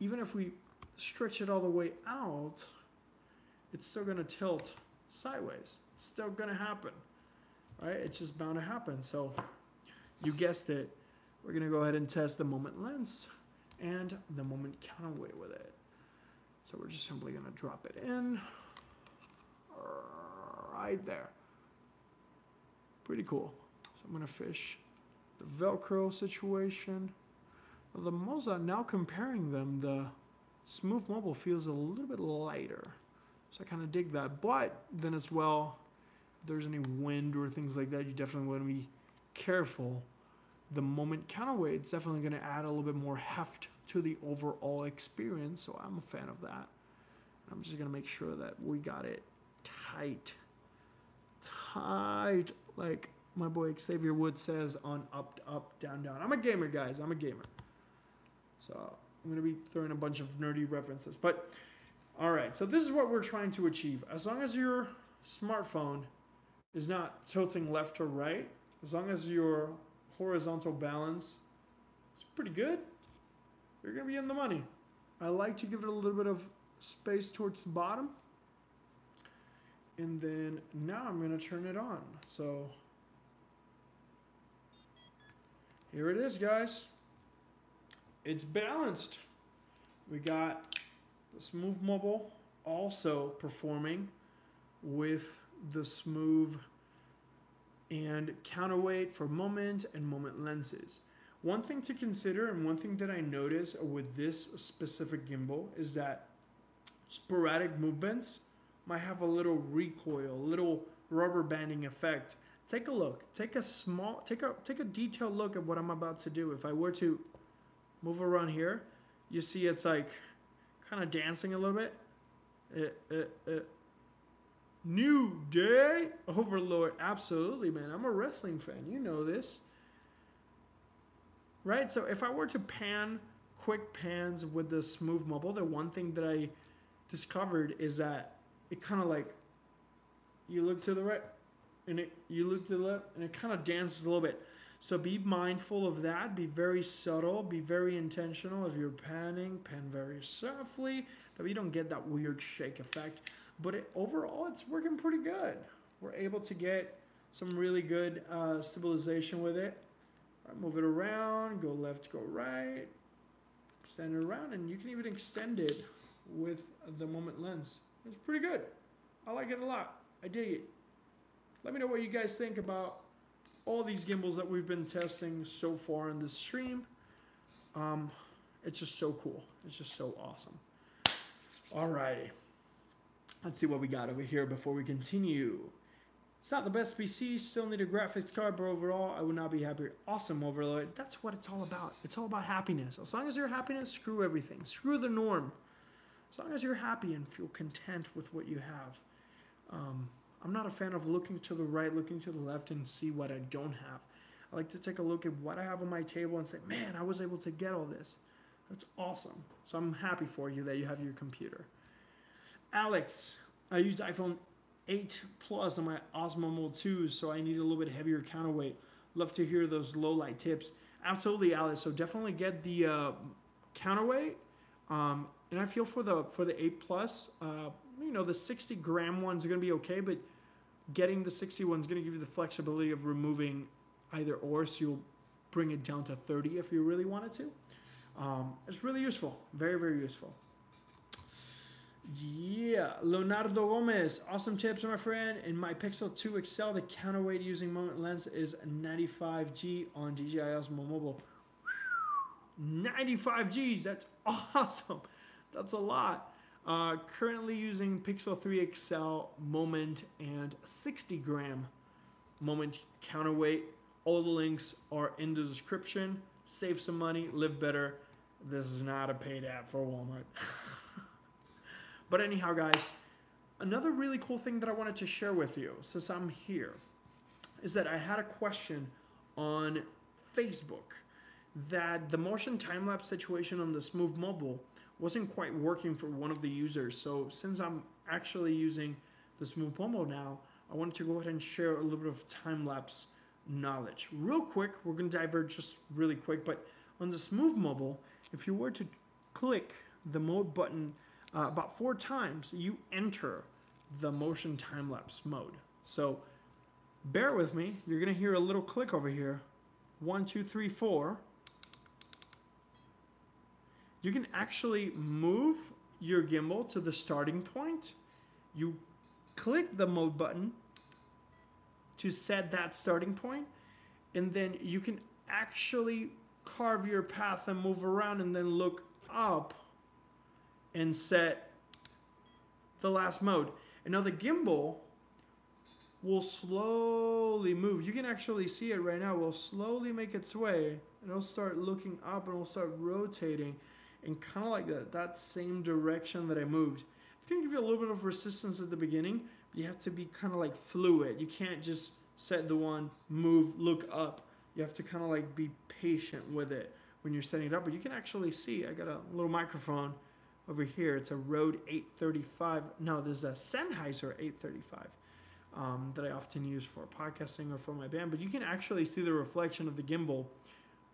even if we stretch it all the way out, it's still going to tilt sideways. It's still going to happen, right? It's just bound to happen. So you guessed it. We're going to go ahead and test the moment lens and the moment counterweight with it. So we're just simply going to drop it in right there. Pretty cool. So I'm going to fish the Velcro situation. The Moza, now comparing them, the Smove Mobile feels a little bit lighter. So I kind of dig that. But then as well, if there's any wind or things like that, you definitely want to be careful. The moment counterweight is definitely going to add a little bit more heft to the overall experience. So I'm a fan of that. I'm just going to make sure that we got it tight. Tight. Like my boy Xavier Wood says on up, up, down, down. I'm a gamer, guys. I'm a gamer. So I'm going to be throwing a bunch of nerdy references. But, all right. So this is what we're trying to achieve. As long as your smartphone is not tilting left or right, as long as your horizontal balance is pretty good, you're going to be in the money. I like to give it a little bit of space towards the bottom. And then now I'm going to turn it on. So here it is, guys. It's balanced. We got the Smove Mobile also performing with the Smove and counterweight for moment and moment lenses. One thing to consider, and one thing that I notice with this specific gimbal, is that sporadic movements might have a little recoil, a little rubber banding effect. Take a look. Take a detailed look at what I'm about to do. If I were to move around here, you see it's like kind of dancing a little bit. New Day Overlord. Absolutely, man. I'm a wrestling fan. You know this. Right? So if I were to pan, quick pans with the Smove Mobile, the one thing that I discovered is that it kind of like, you look to the right, and you look to the left, and it kind of dances a little bit. So be mindful of that. Be very subtle. Be very intentional. If you're panning, pan very softly, that you don't get that weird shake effect. But overall, it's working pretty good. We're able to get some really good stabilization with it. Move it around, go left, go right, extend it around, and you can even extend it with the moment lens. It's pretty good. I like it a lot. I dig it. Let me know what you guys think about all these gimbals that we've been testing so far in this stream. It's just so cool. It's just so awesome. Alrighty. Let's see what we got over here before we continue. It's not the best PC, still need a graphics card, but overall, I would not be happier. Awesome, Overlord. That's what it's all about. It's all about happiness. As long as you're happiness, screw everything. Screw the norm. As long as you're happy and feel content with what you have. I'm not a fan of looking to the right, looking to the left, and see what I don't have. I like to take a look at what I have on my table and say, man, I was able to get all this. That's awesome. So I'm happy for you that you have your computer. Alex, I use iPhone 8 Plus on my Osmo Mobile 2, so I need a little bit heavier counterweight. Love to hear those low light tips. Absolutely, Alex. So definitely get the counterweight. And I feel for the 8 Plus, the 60 gram ones are gonna be okay, but getting the 60 one's gonna give you the flexibility of removing either or, so you'll bring it down to 30 if you really wanted to. It's really useful. Very, very useful. Yeah, Leonardo Gomez, awesome tips, my friend. In my Pixel 2 XL, the counterweight using moment lens is 95G on DJI Osmo Mobile. 95 Gs, that's awesome. That's a lot. Currently using Pixel 3 XL moment and 60 gram moment counterweight. All the links are in the description. Save some money, live better. This is not a paid ad for Walmart. But anyhow, guys, another really cool thing that I wanted to share with you since I'm here is that I had a question on Facebook that the motion time-lapse situation on the Smove Mobile wasn't quite working for one of the users. So since I'm actually using the Smove Mobile now, I wanted to go ahead and share a little bit of time-lapse knowledge. Real quick, we're going to diverge just really quick, but on the Smove Mobile, if you were to click the mode button about 4 times, you enter the motion time-lapse mode. So bear with me. You're going to hear a little click over here. 1, 2, 3, 4. You can actually move your gimbal to the starting point. You click the mode button to set that starting point, and then you can actually carve your path and move around and then look up and set the last mode. And now the gimbal will slowly move. You can actually see it right now. It will slowly make its way. It'll start looking up and it'll start rotating in kind of like that same direction that I moved. It's going to give you a little bit of resistance at the beginning. But you have to be kind of like fluid. You can't just set the one, move, look up. You have to kind of like be patient with it when you're setting it up. But you can actually see, I got a little microphone over here. It's a Rode 835. No, there's a Sennheiser 835 that I often use for podcasting or for my band. But you can actually see the reflection of the gimbal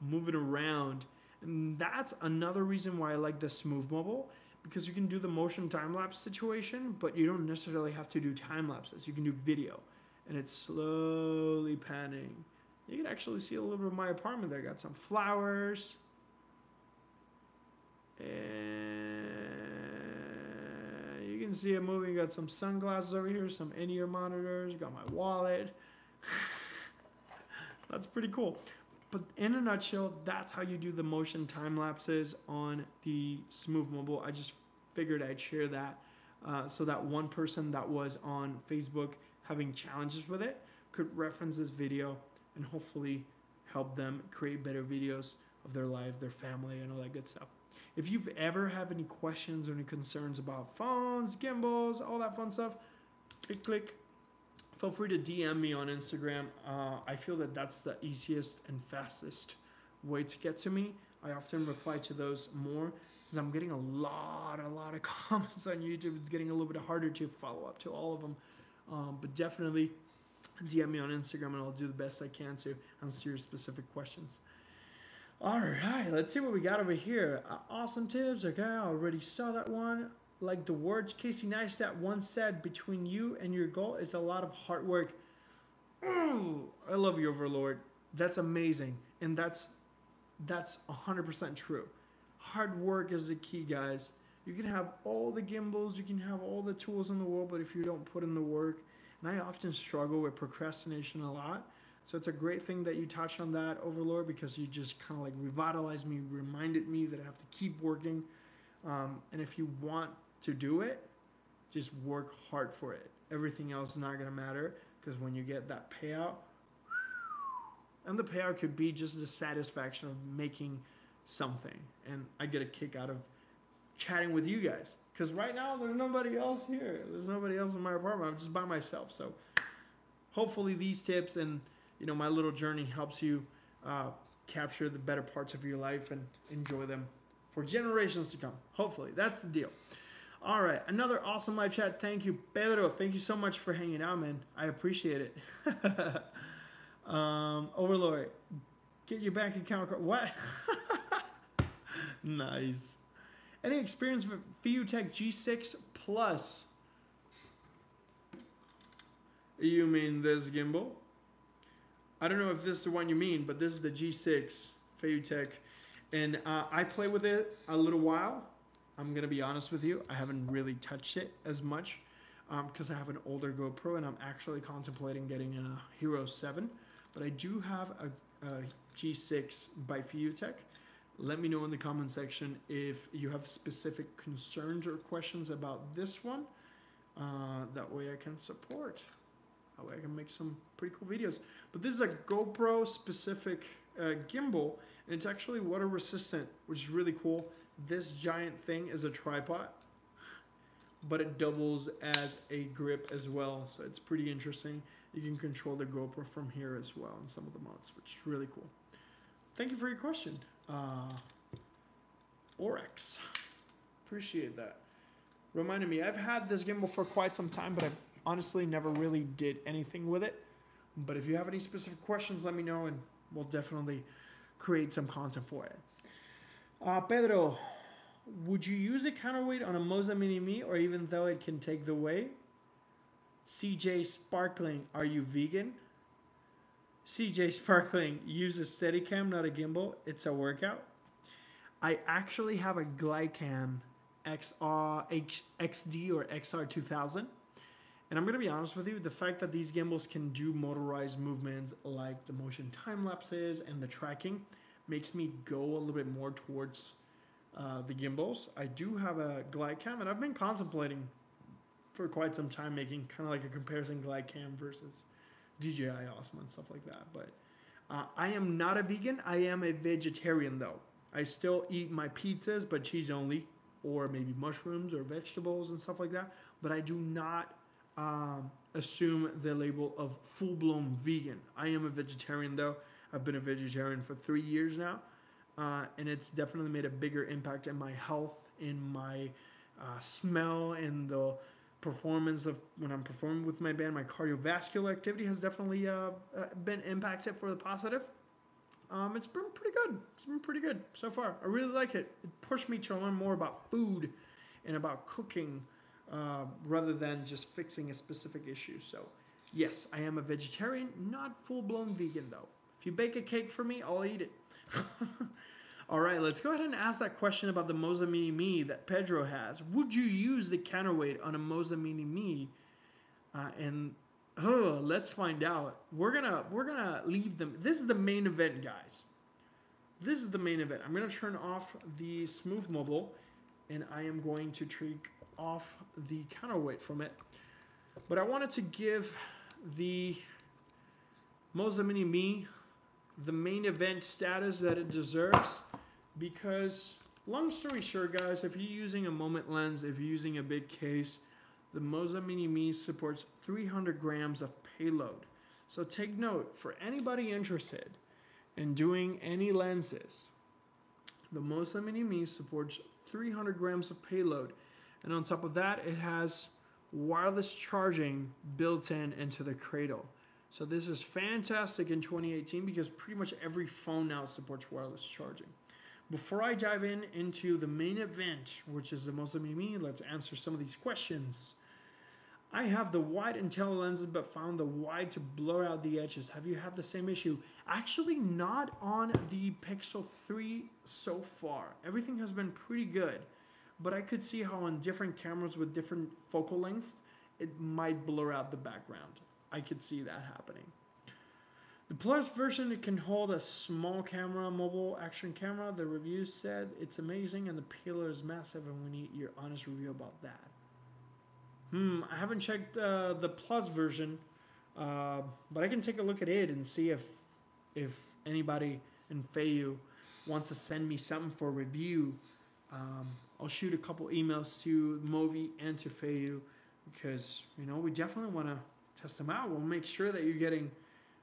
moving around. And that's another reason why I like the Smove Mobile, because you can do the motion time-lapse situation, but you don't necessarily have to do time-lapses. You can do video, and it's slowly panning. You can actually see a little bit of my apartment there. Got some flowers. And you can see it moving. Got some sunglasses over here, some in-ear monitors. Got my wallet. That's pretty cool. But in a nutshell, that's how you do the motion time lapses on the Smove Mobile. I just figured I'd share that so that one person that was on Facebook having challenges with it could reference this video and hopefully help them create better videos of their life, their family, and all that good stuff. If you've ever have any questions or any concerns about phones, gimbals, all that fun stuff, click. Feel free to DM me on Instagram. I feel that that's the easiest and fastest way to get to me. I often reply to those more since I'm getting a lot of comments on YouTube. It's getting a little bit harder to follow up to all of them. But definitely DM me on Instagram and I'll do the best I can to answer your specific questions. All right, let's see what we got over here. Awesome tips. Okay, I already saw that one. Like the words Casey Neistat once said, between you and your goal is a lot of hard work. Ooh, I love you, Overlord. That's amazing. And that's 100% true. Hard work is the key, guys. You can have all the gimbals, you can have all the tools in the world, but if you don't put in the work, and I often struggle with procrastination a lot. So it's a great thing that you touched on that, Overlord, because you just kind of like revitalized me, reminded me that I have to keep working. And if you want to do it, just work hard for it. Everything else is not going to matter, because when you get that payout, and the payout could be just the satisfaction of making something. And I get a kick out of chatting with you guys, because right now there's nobody else here. There's nobody else in my apartment. I'm just by myself. So hopefully these tips and my little journey helps you capture the better parts of your life and enjoy them for generations to come. Hopefully, that's the deal. All right, another awesome live chat. Thank you, Pedro. Thank you so much for hanging out, man. I appreciate it. Overlord, get your bank account. What? Nice. Any experience with Filutech G6 Plus? You mean this gimbal? I don't know if this is the one you mean, but this is the G6 Filutech. And I play with it a little while. I'm going to be honest with you. I haven't really touched it as much because I have an older GoPro and I'm actually contemplating getting a Hero 7. But I do have a G6 by Filutech. Let me know in the comment section if you have specific concerns or questions about this one. That way I can support. That way I can make some pretty cool videos. But this is a GoPro specific gimbal, and it's actually water resistant, which is really cool. This giant thing is a tripod, but it doubles as a grip as well. So it's pretty interesting. You can control the GoPro from here as well in some of the modes, which is really cool. Thank you for your question, Orex. Appreciate that. Reminded me, I've had this gimbal for quite some time, but I've honestly never really did anything with it. But if you have any specific questions, let me know and we'll definitely create some content for it. Pedro, would you use a counterweight on a Moza Mini-MI, or even though it can take the weight? CJ Sparkling, are you vegan? CJ Sparkling, use a Steadicam, not a gimbal. It's a workout. I actually have a Glidecam XD or XR2000. And I'm going to be honest with you, the fact that these gimbals can do motorized movements like the motion time lapses and the tracking makes me go a little bit more towards the gimbals. I do have a Glidecam, and I've been contemplating for quite some time making kind of like a comparison Glidecam versus DJI Osmo and stuff like that. But I am not a vegan. I am a vegetarian though. I still eat my pizzas, but cheese only, or maybe mushrooms or vegetables and stuff like that. But I do not assume the label of full-blown vegan. I am a vegetarian though. I've been a vegetarian for 3 years now, and it's definitely made a bigger impact in my health, in my smell, and the performance of when I'm performing with my band. My cardiovascular activity has definitely been impacted for the positive. It's been pretty good. It's been pretty good so far. I really like it. It pushed me to learn more about food and about cooking rather than just fixing a specific issue. So yes, I am a vegetarian, not full-blown vegan though. If you bake a cake for me, I'll eat it. All right, let's go ahead and ask that question about the Moza Mini-MI that Pedro has. Would you use the counterweight on a Moza Mini-MI? Let's find out. We're gonna leave them. This is the main event, guys. This is the main event. I'm gonna turn off the Smove mobile, and I am going to take off the counterweight from it. But I wanted to give the Moza Mini-MI the main event status that it deserves, because long story short, guys, if you're using a moment lens, if you're using a big case, the Moza Mini-MI supports 300 grams of payload. So take note, for anybody interested in doing any lenses, the Moza Mini-MI supports 300 grams of payload. And on top of that, it has wireless charging built into the cradle. So this is fantastic in 2018 because pretty much every phone now supports wireless charging. Before I dive into the main event, which is the Moza Mini-MI, let's answer some of these questions. I have the wide and tele lenses, but found the wide to blur out the edges. Have you had the same issue? Actually, not on the Pixel 3 so far. Everything has been pretty good, but I could see how on different cameras with different focal lengths, it might blur out the background. I could see that happening. The Plus version, it can hold a small camera, mobile action camera. The review said it's amazing and the payload is massive, and we need your honest review about that. I haven't checked the Plus version, but I can take a look at it and see if anybody in Feiyu wants to send me something for review. I'll shoot a couple emails to Movi and to Feiyu because, you know, we definitely want to test them out. We'll make sure that you're getting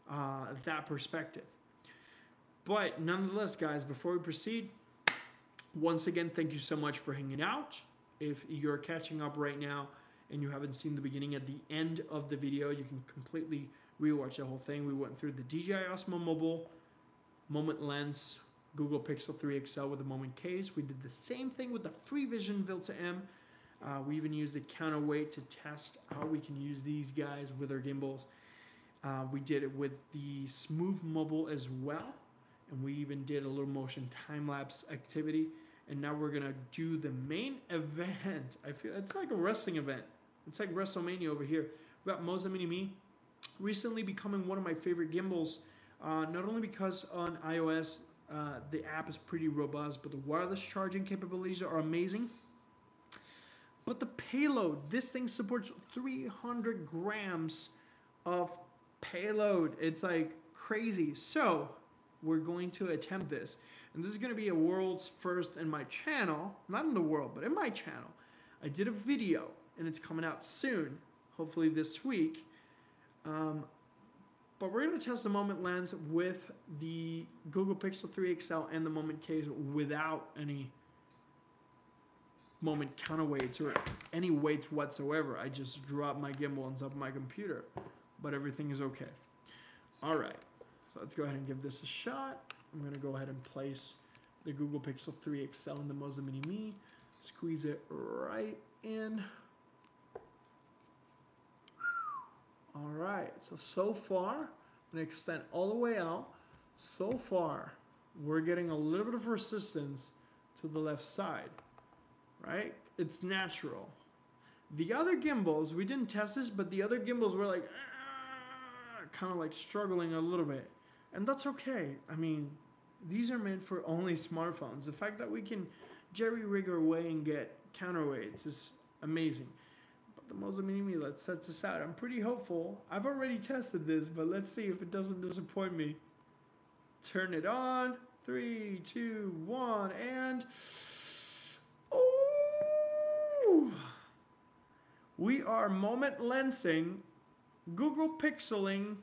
that perspective. But nonetheless, guys, before we proceed, once again, thank you so much for hanging out. If you're catching up right now and you haven't seen the beginning, at the end of the video, you can completely rewatch the whole thing. We went through the DJI Osmo Mobile, Moment Lens, Google Pixel 3 XL with the Moment case. We did the same thing with the Freevision Vilta-M. We even used the counterweight to test how we can use these guys with our gimbals. We did it with the Smove mobile as well. And we even did a little motion time-lapse activity. And now we're going to do the main event. I feel it's like a wrestling event. It's like WrestleMania over here. We got Moza Mini-MI, recently becoming one of my favorite gimbals. Not only because on iOS, the app is pretty robust, but the wireless charging capabilities are amazing. But the payload, this thing supports 300 grams of payload. It's like crazy. So we're going to attempt this. And this is going to be a world's first in my channel. Not in the world, but in my channel. I did a video, and it's coming out soon, hopefully this week. But we're going to test the Moment lens with the Google Pixel 3 XL and the Moment case without any Moment counterweights or any weights whatsoever. I just dropped my gimbal on top of my computer, but everything is okay. All right, so let's go ahead and give this a shot. I'm going to go ahead and place the Google Pixel 3 XL in the Moza Mini-MI, squeeze it right in. All right, so far, I'm going to extend all the way out. So far, we're getting a little bit of resistance to the left side, right? It's natural. The other gimbals, we didn't test this, but the other gimbals were like, kind of like struggling a little bit. And that's okay. I mean, these are meant for only smartphones. The fact that we can jerry-rig our way and get counterweights is amazing. But the Moza Mini-MI, let's test this out. I'm pretty hopeful. I've already tested this, but let's see if it doesn't disappoint me. Turn it on. 3, 2, 1, and... oh! We are moment lensing, Google Pixeling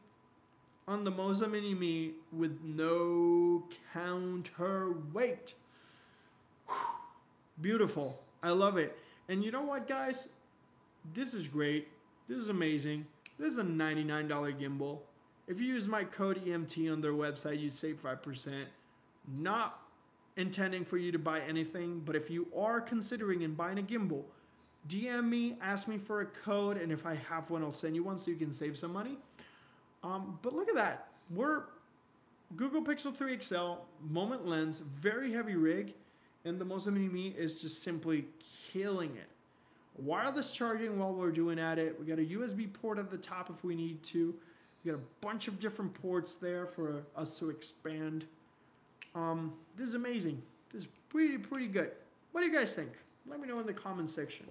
on the Moza Mini-MI with no counterweight. Beautiful. I love it. And you know what, guys? This is great. This is amazing. This is a $99 gimbal. If you use my code EMT on their website, you save 5%. Not intending for you to buy anything, but if you are considering in buying a gimbal, DM me, ask me for a code, and if I have one, I'll send you one so you can save some money. But look at that. We're Google Pixel 3 XL, moment lens, very heavy rig, and the Moza Mini-MI is just simply killing it. Wireless charging while we're doing at it. We got a USB port at the top if we need to. We got a bunch of different ports there for us to expand. This is amazing. This is pretty good. What do you guys think? Let me know in the comments section.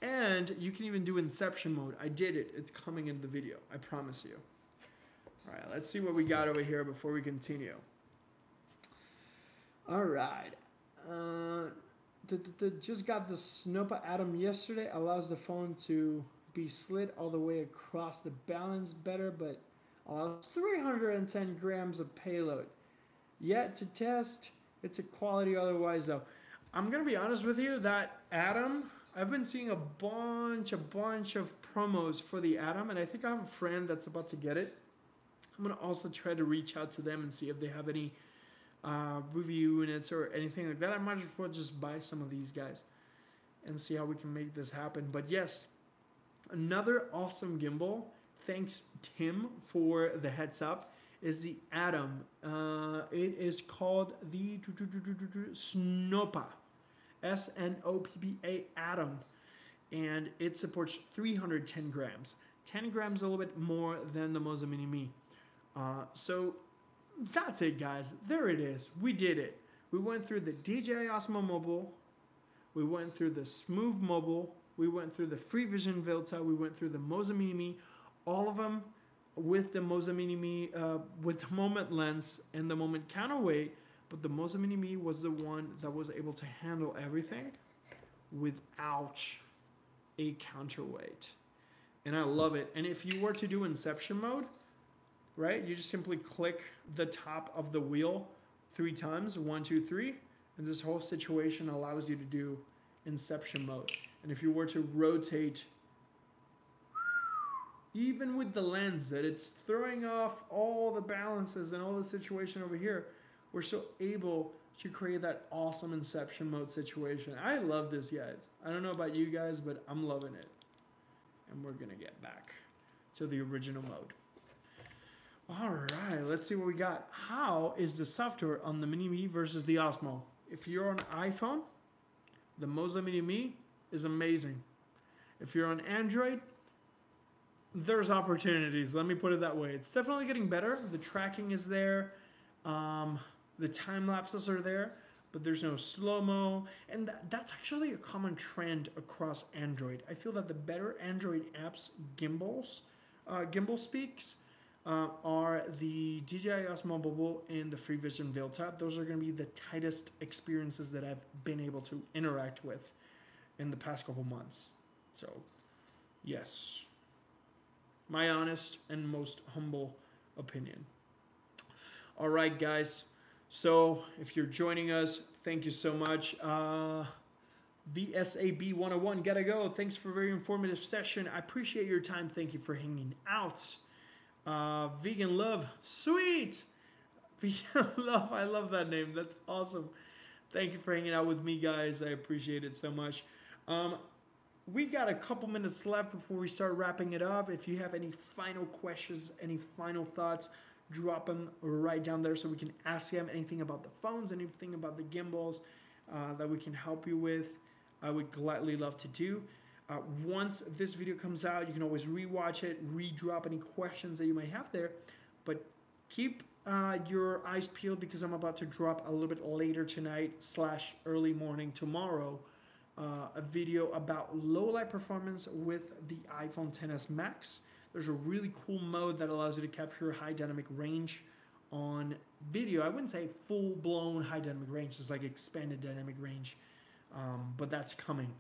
And you can even do inception mode. I did it. It's coming in the video. I promise you. All right, let's see what we got over here before we continue. All right. Just got the Snopa Atom yesterday. Allows the phone to be slid all the way across the balance better, but allows 310 grams of payload. Yet to test, it's a quality otherwise though. I'm gonna be honest with you, that Atom, I've been seeing a bunch of promos for the Atom, and I think I have a friend that's about to get it. I'm gonna also try to reach out to them and see if they have any review units or anything like that. I might as well just buy some of these guys and see how we can make this happen. But yes, another awesome gimbal, thanks Tim for the heads up, is the Atom. It is called the Snopa, S-N-O-P-P-A Atom, and it supports 310 grams. 10 grams a little bit more than the Moza Mini-MI. So that's it, guys. There it is. We did it. We went through the DJI Osmo Mobile. We went through the Smove Mobile. We went through the Freevision Vilta. We went through the Moza Mini-MI. All of them with the Moza Mini-MI, with the moment lens and the moment counterweight. But the Moza Mini-MI was the one that was able to handle everything without a counterweight. And I love it. And if you were to do inception mode, right, you just simply click the top of the wheel 3 times, 1, 2, 3, and this whole situation allows you to do inception mode. And if you were to rotate, even with the lens that it's throwing off all the balances and all the situation over here, we're still able to create that awesome inception mode situation. I love this, guys. I don't know about you guys, but I'm loving it. And we're gonna get back to the original mode. All right, let's see what we got. How is the software on the Mini-MI versus the Osmo? If you're on iPhone, the Moza Mini-MI is amazing. If you're on Android, there's opportunities. Let me put it that way. It's definitely getting better. The tracking is there. The time lapses are there, but there's no slow-mo. And that's actually a common trend across Android. I feel that the better Android apps, Gimbal speaks, are the DJI Osmo Mobile and the Freevision Vilta. Those are going to be the tightest experiences that I've been able to interact with in the past couple months. So, yes, my honest and most humble opinion. All right, guys. So, if you're joining us, thank you so much. VSAB 101, gotta go. Thanks for a very informative session. I appreciate your time. Thank you for hanging out. Vegan Love, sweet. Vegan Love, I love that name. That's awesome. Thank you for hanging out with me, guys. I appreciate it so much. We got a couple minutes left before we start wrapping it up. If you have any final questions, any final thoughts, drop them right down there so we can ask them anything about the phones, anything about the gimbals that we can help you with. I would gladly love to do. Once this video comes out, you can always rewatch it, re-drop any questions that you might have there. But keep your eyes peeled because I'm about to drop a little bit later tonight / early morning tomorrow a video about low light performance with the iPhone XS Max. There's a really cool mode that allows you to capture high dynamic range on video. I wouldn't say full-blown high dynamic range. It's like expanded dynamic range, but that's coming.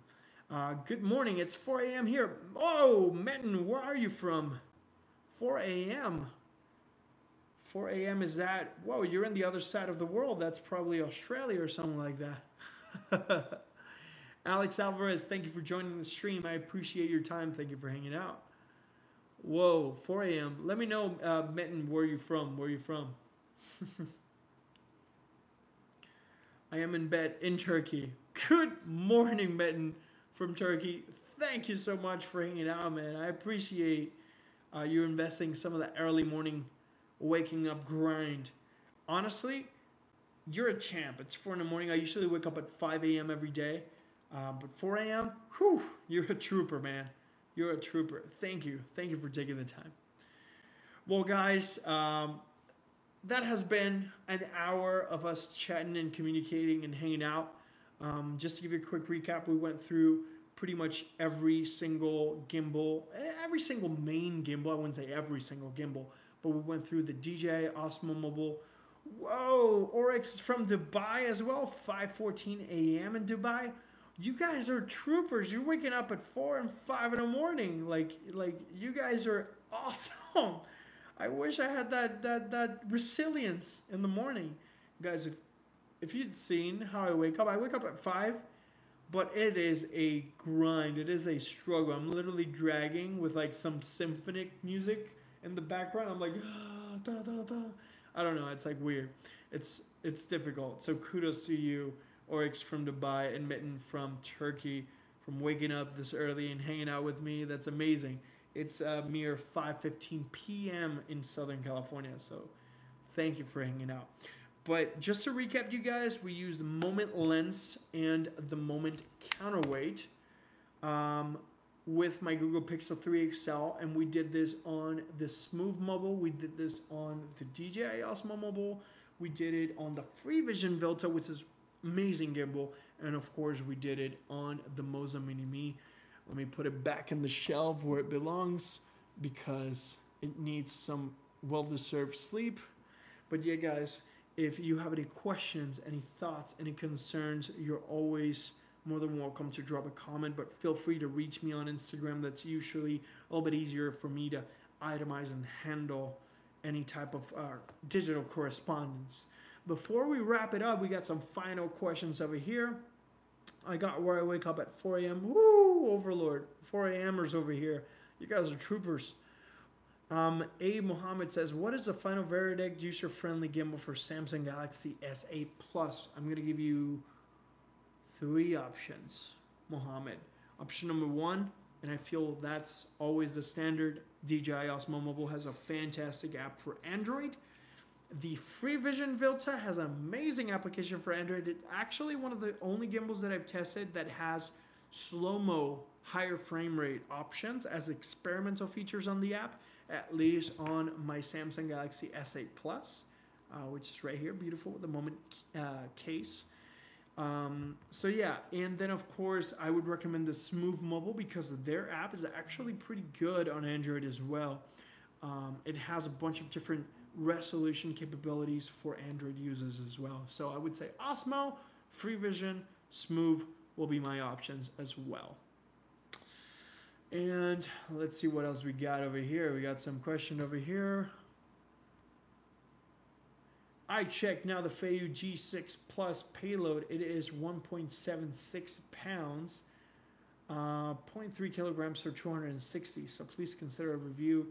Good morning. It's 4 a.m. here. Oh, Metin, where are you from? 4 a.m. 4 a.m. is that? Whoa, you're in the other side of the world. That's probably Australia or something like that. Alex Alvarez, thank you for joining the stream. I appreciate your time. Thank you for hanging out. Whoa, 4 a.m. Let me know, Metin, where you from? Where you from? I am in bed in Turkey. Good morning, Metin from Turkey. Thank you so much for hanging out, man. I appreciate you investing some of the early morning waking up grind. Honestly, you're a champ. It's 4 in the morning. I usually wake up at 5 a.m. every day. But 4 a.m., whew, you're a trooper, man. You're a trooper. Thank you. Thank you for taking the time. Well, guys, that has been an hour of us chatting and communicating and hanging out. Just to give you a quick recap, we went through pretty much every single gimbal, every single main gimbal. I wouldn't say every single gimbal, but we went through the DJI Osmo Mobile. Whoa, Oryx is from Dubai as well, 5:14 a.m. in Dubai. You guys are troopers. You're waking up at 4 and 5 in the morning. Like you guys are awesome. I wish I had that resilience in the morning. Guys, if you'd seen how I wake up at 5, but it is a grind. It is a struggle. I'm literally dragging with like some symphonic music in the background. I'm like, da, da, da. I don't know. It's like weird. It's difficult. So kudos to you, Oryx from Dubai and Mitten from Turkey, from waking up this early and hanging out with me. That's amazing. It's a mere 5:15 p.m. in Southern California. So thank you for hanging out. But just to recap, you guys, we used the moment lens and the moment counterweight with my Google Pixel 3 XL, and we did this on the Smove Mobile. We did this on the DJI Osmo Mobile. We did it on the Freevision Vilta, which is amazing gimbal, and of course we did it on the Moza Mini-MI. Let me put it back in the shelf where it belongs because it needs some well-deserved sleep. But yeah, guys, if you have any questions, any thoughts, any concerns, you're always more than welcome to drop a comment, but feel free to reach me on Instagram. That's usually a little bit easier for me to itemize and handle any type of digital correspondence. Before we wrap it up, we got some final questions over here. I got where I wake up at 4 a.m. Woo, Overlord. 4 a.m.ers over here. You guys are troopers. A. Mohammed says, what is the final verdict user-friendly gimbal for Samsung Galaxy S8 Plus? I'm going to give you 3 options, Mohammed. Option number 1, and I feel that's always the standard, DJI Osmo Mobile has a fantastic app for Android. The Freevision Vilta has an amazing application for Android. It's actually one of the only gimbals that I've tested that has slow-mo, higher frame rate options as experimental features on the app, at least on my Samsung Galaxy S8 Plus, which is right here, beautiful with the moment case. So yeah, and then of course I would recommend the Smove Mobile because their app is actually pretty good on Android as well. It has a bunch of different resolution capabilities for Android users as well. So I would say Osmo, Freevision, Smove will be my options as well. And let's see what else we got over here. We got some question over here. I checked now the Feiyu G6 Plus payload. It is 1.76 pounds, 0.3 kilograms for 260. So please consider a review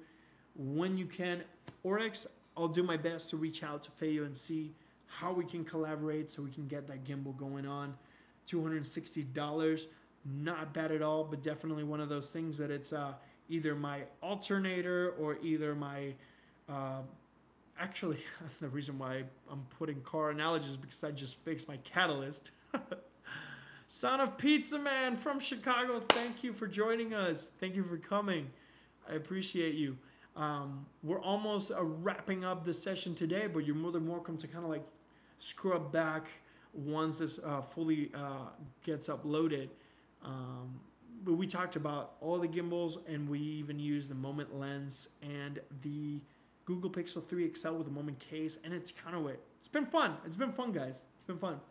when you can. Oryx, I'll do my best to reach out to Feiyu and see how we can collaborate so we can get that gimbal going on. $260, not bad at all, but definitely one of those things that it's either my alternator or either my actually, the reason why I'm putting car analogies is because I just fixed my catalyst. Son of Pizza Man from Chicago, thank you for joining us. Thank you for coming. I appreciate you. We're almost wrapping up this session today, but you're more than welcome to kind of like scrub back once this fully gets uploaded. But we talked about all the gimbals, and we even used the moment lens and the Google Pixel 3 XL with a moment case, and it's counterweight. It's been fun. It's been fun, guys. It's been fun.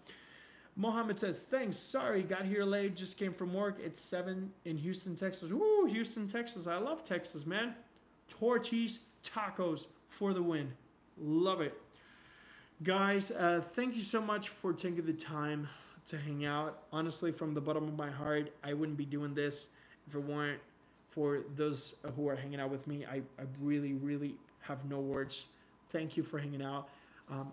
Mohammed says, thanks. Sorry, got here late. Just came from work. It's 7 in Houston, Texas. Woo, Houston, Texas. I love Texas, man. Torchies, tacos for the win. Love it. Guys, thank you so much for taking the time to hang out. Honestly, from the bottom of my heart, I wouldn't be doing this if it weren't for those who are hanging out with me. I really, really have no words. Thank you for hanging out.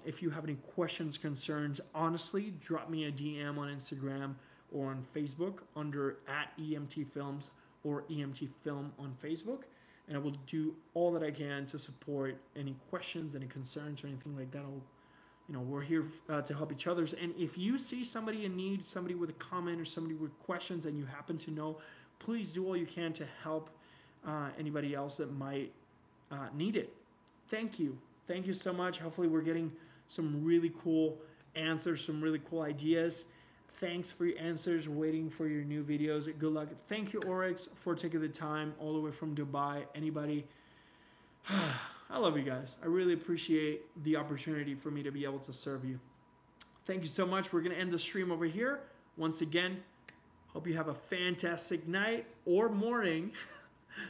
If you have any questions, concerns, honestly, drop me a DM on Instagram or on Facebook under @EMT Films or EMT Film on Facebook. And I will do all that I can to support any questions, any concerns, or anything like that. We're here to help each other. And if you see somebody in need, somebody with a comment or somebody with questions and you happen to know, please do all you can to help anybody else that might need it. Thank you. Thank you so much. Hopefully we're getting some really cool answers, some really cool ideas. Thanks for your answers. Waiting for your new videos. Good luck. Thank you, Oryx, for taking the time all the way from Dubai. Anybody, I love you guys. I really appreciate the opportunity for me to be able to serve you. Thank you so much. We're going to end the stream over here. Once again, hope you have a fantastic night or morning,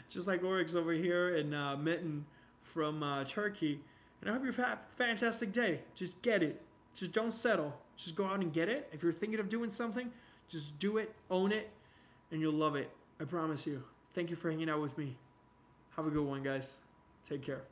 just like Oryx over here and Mitten from Turkey. And I hope you have a fantastic day. Just get it. Just don't settle. Just go out and get it. If you're thinking of doing something, just do it, own it, and you'll love it. I promise you. Thank you for hanging out with me. Have a good one, guys. Take care.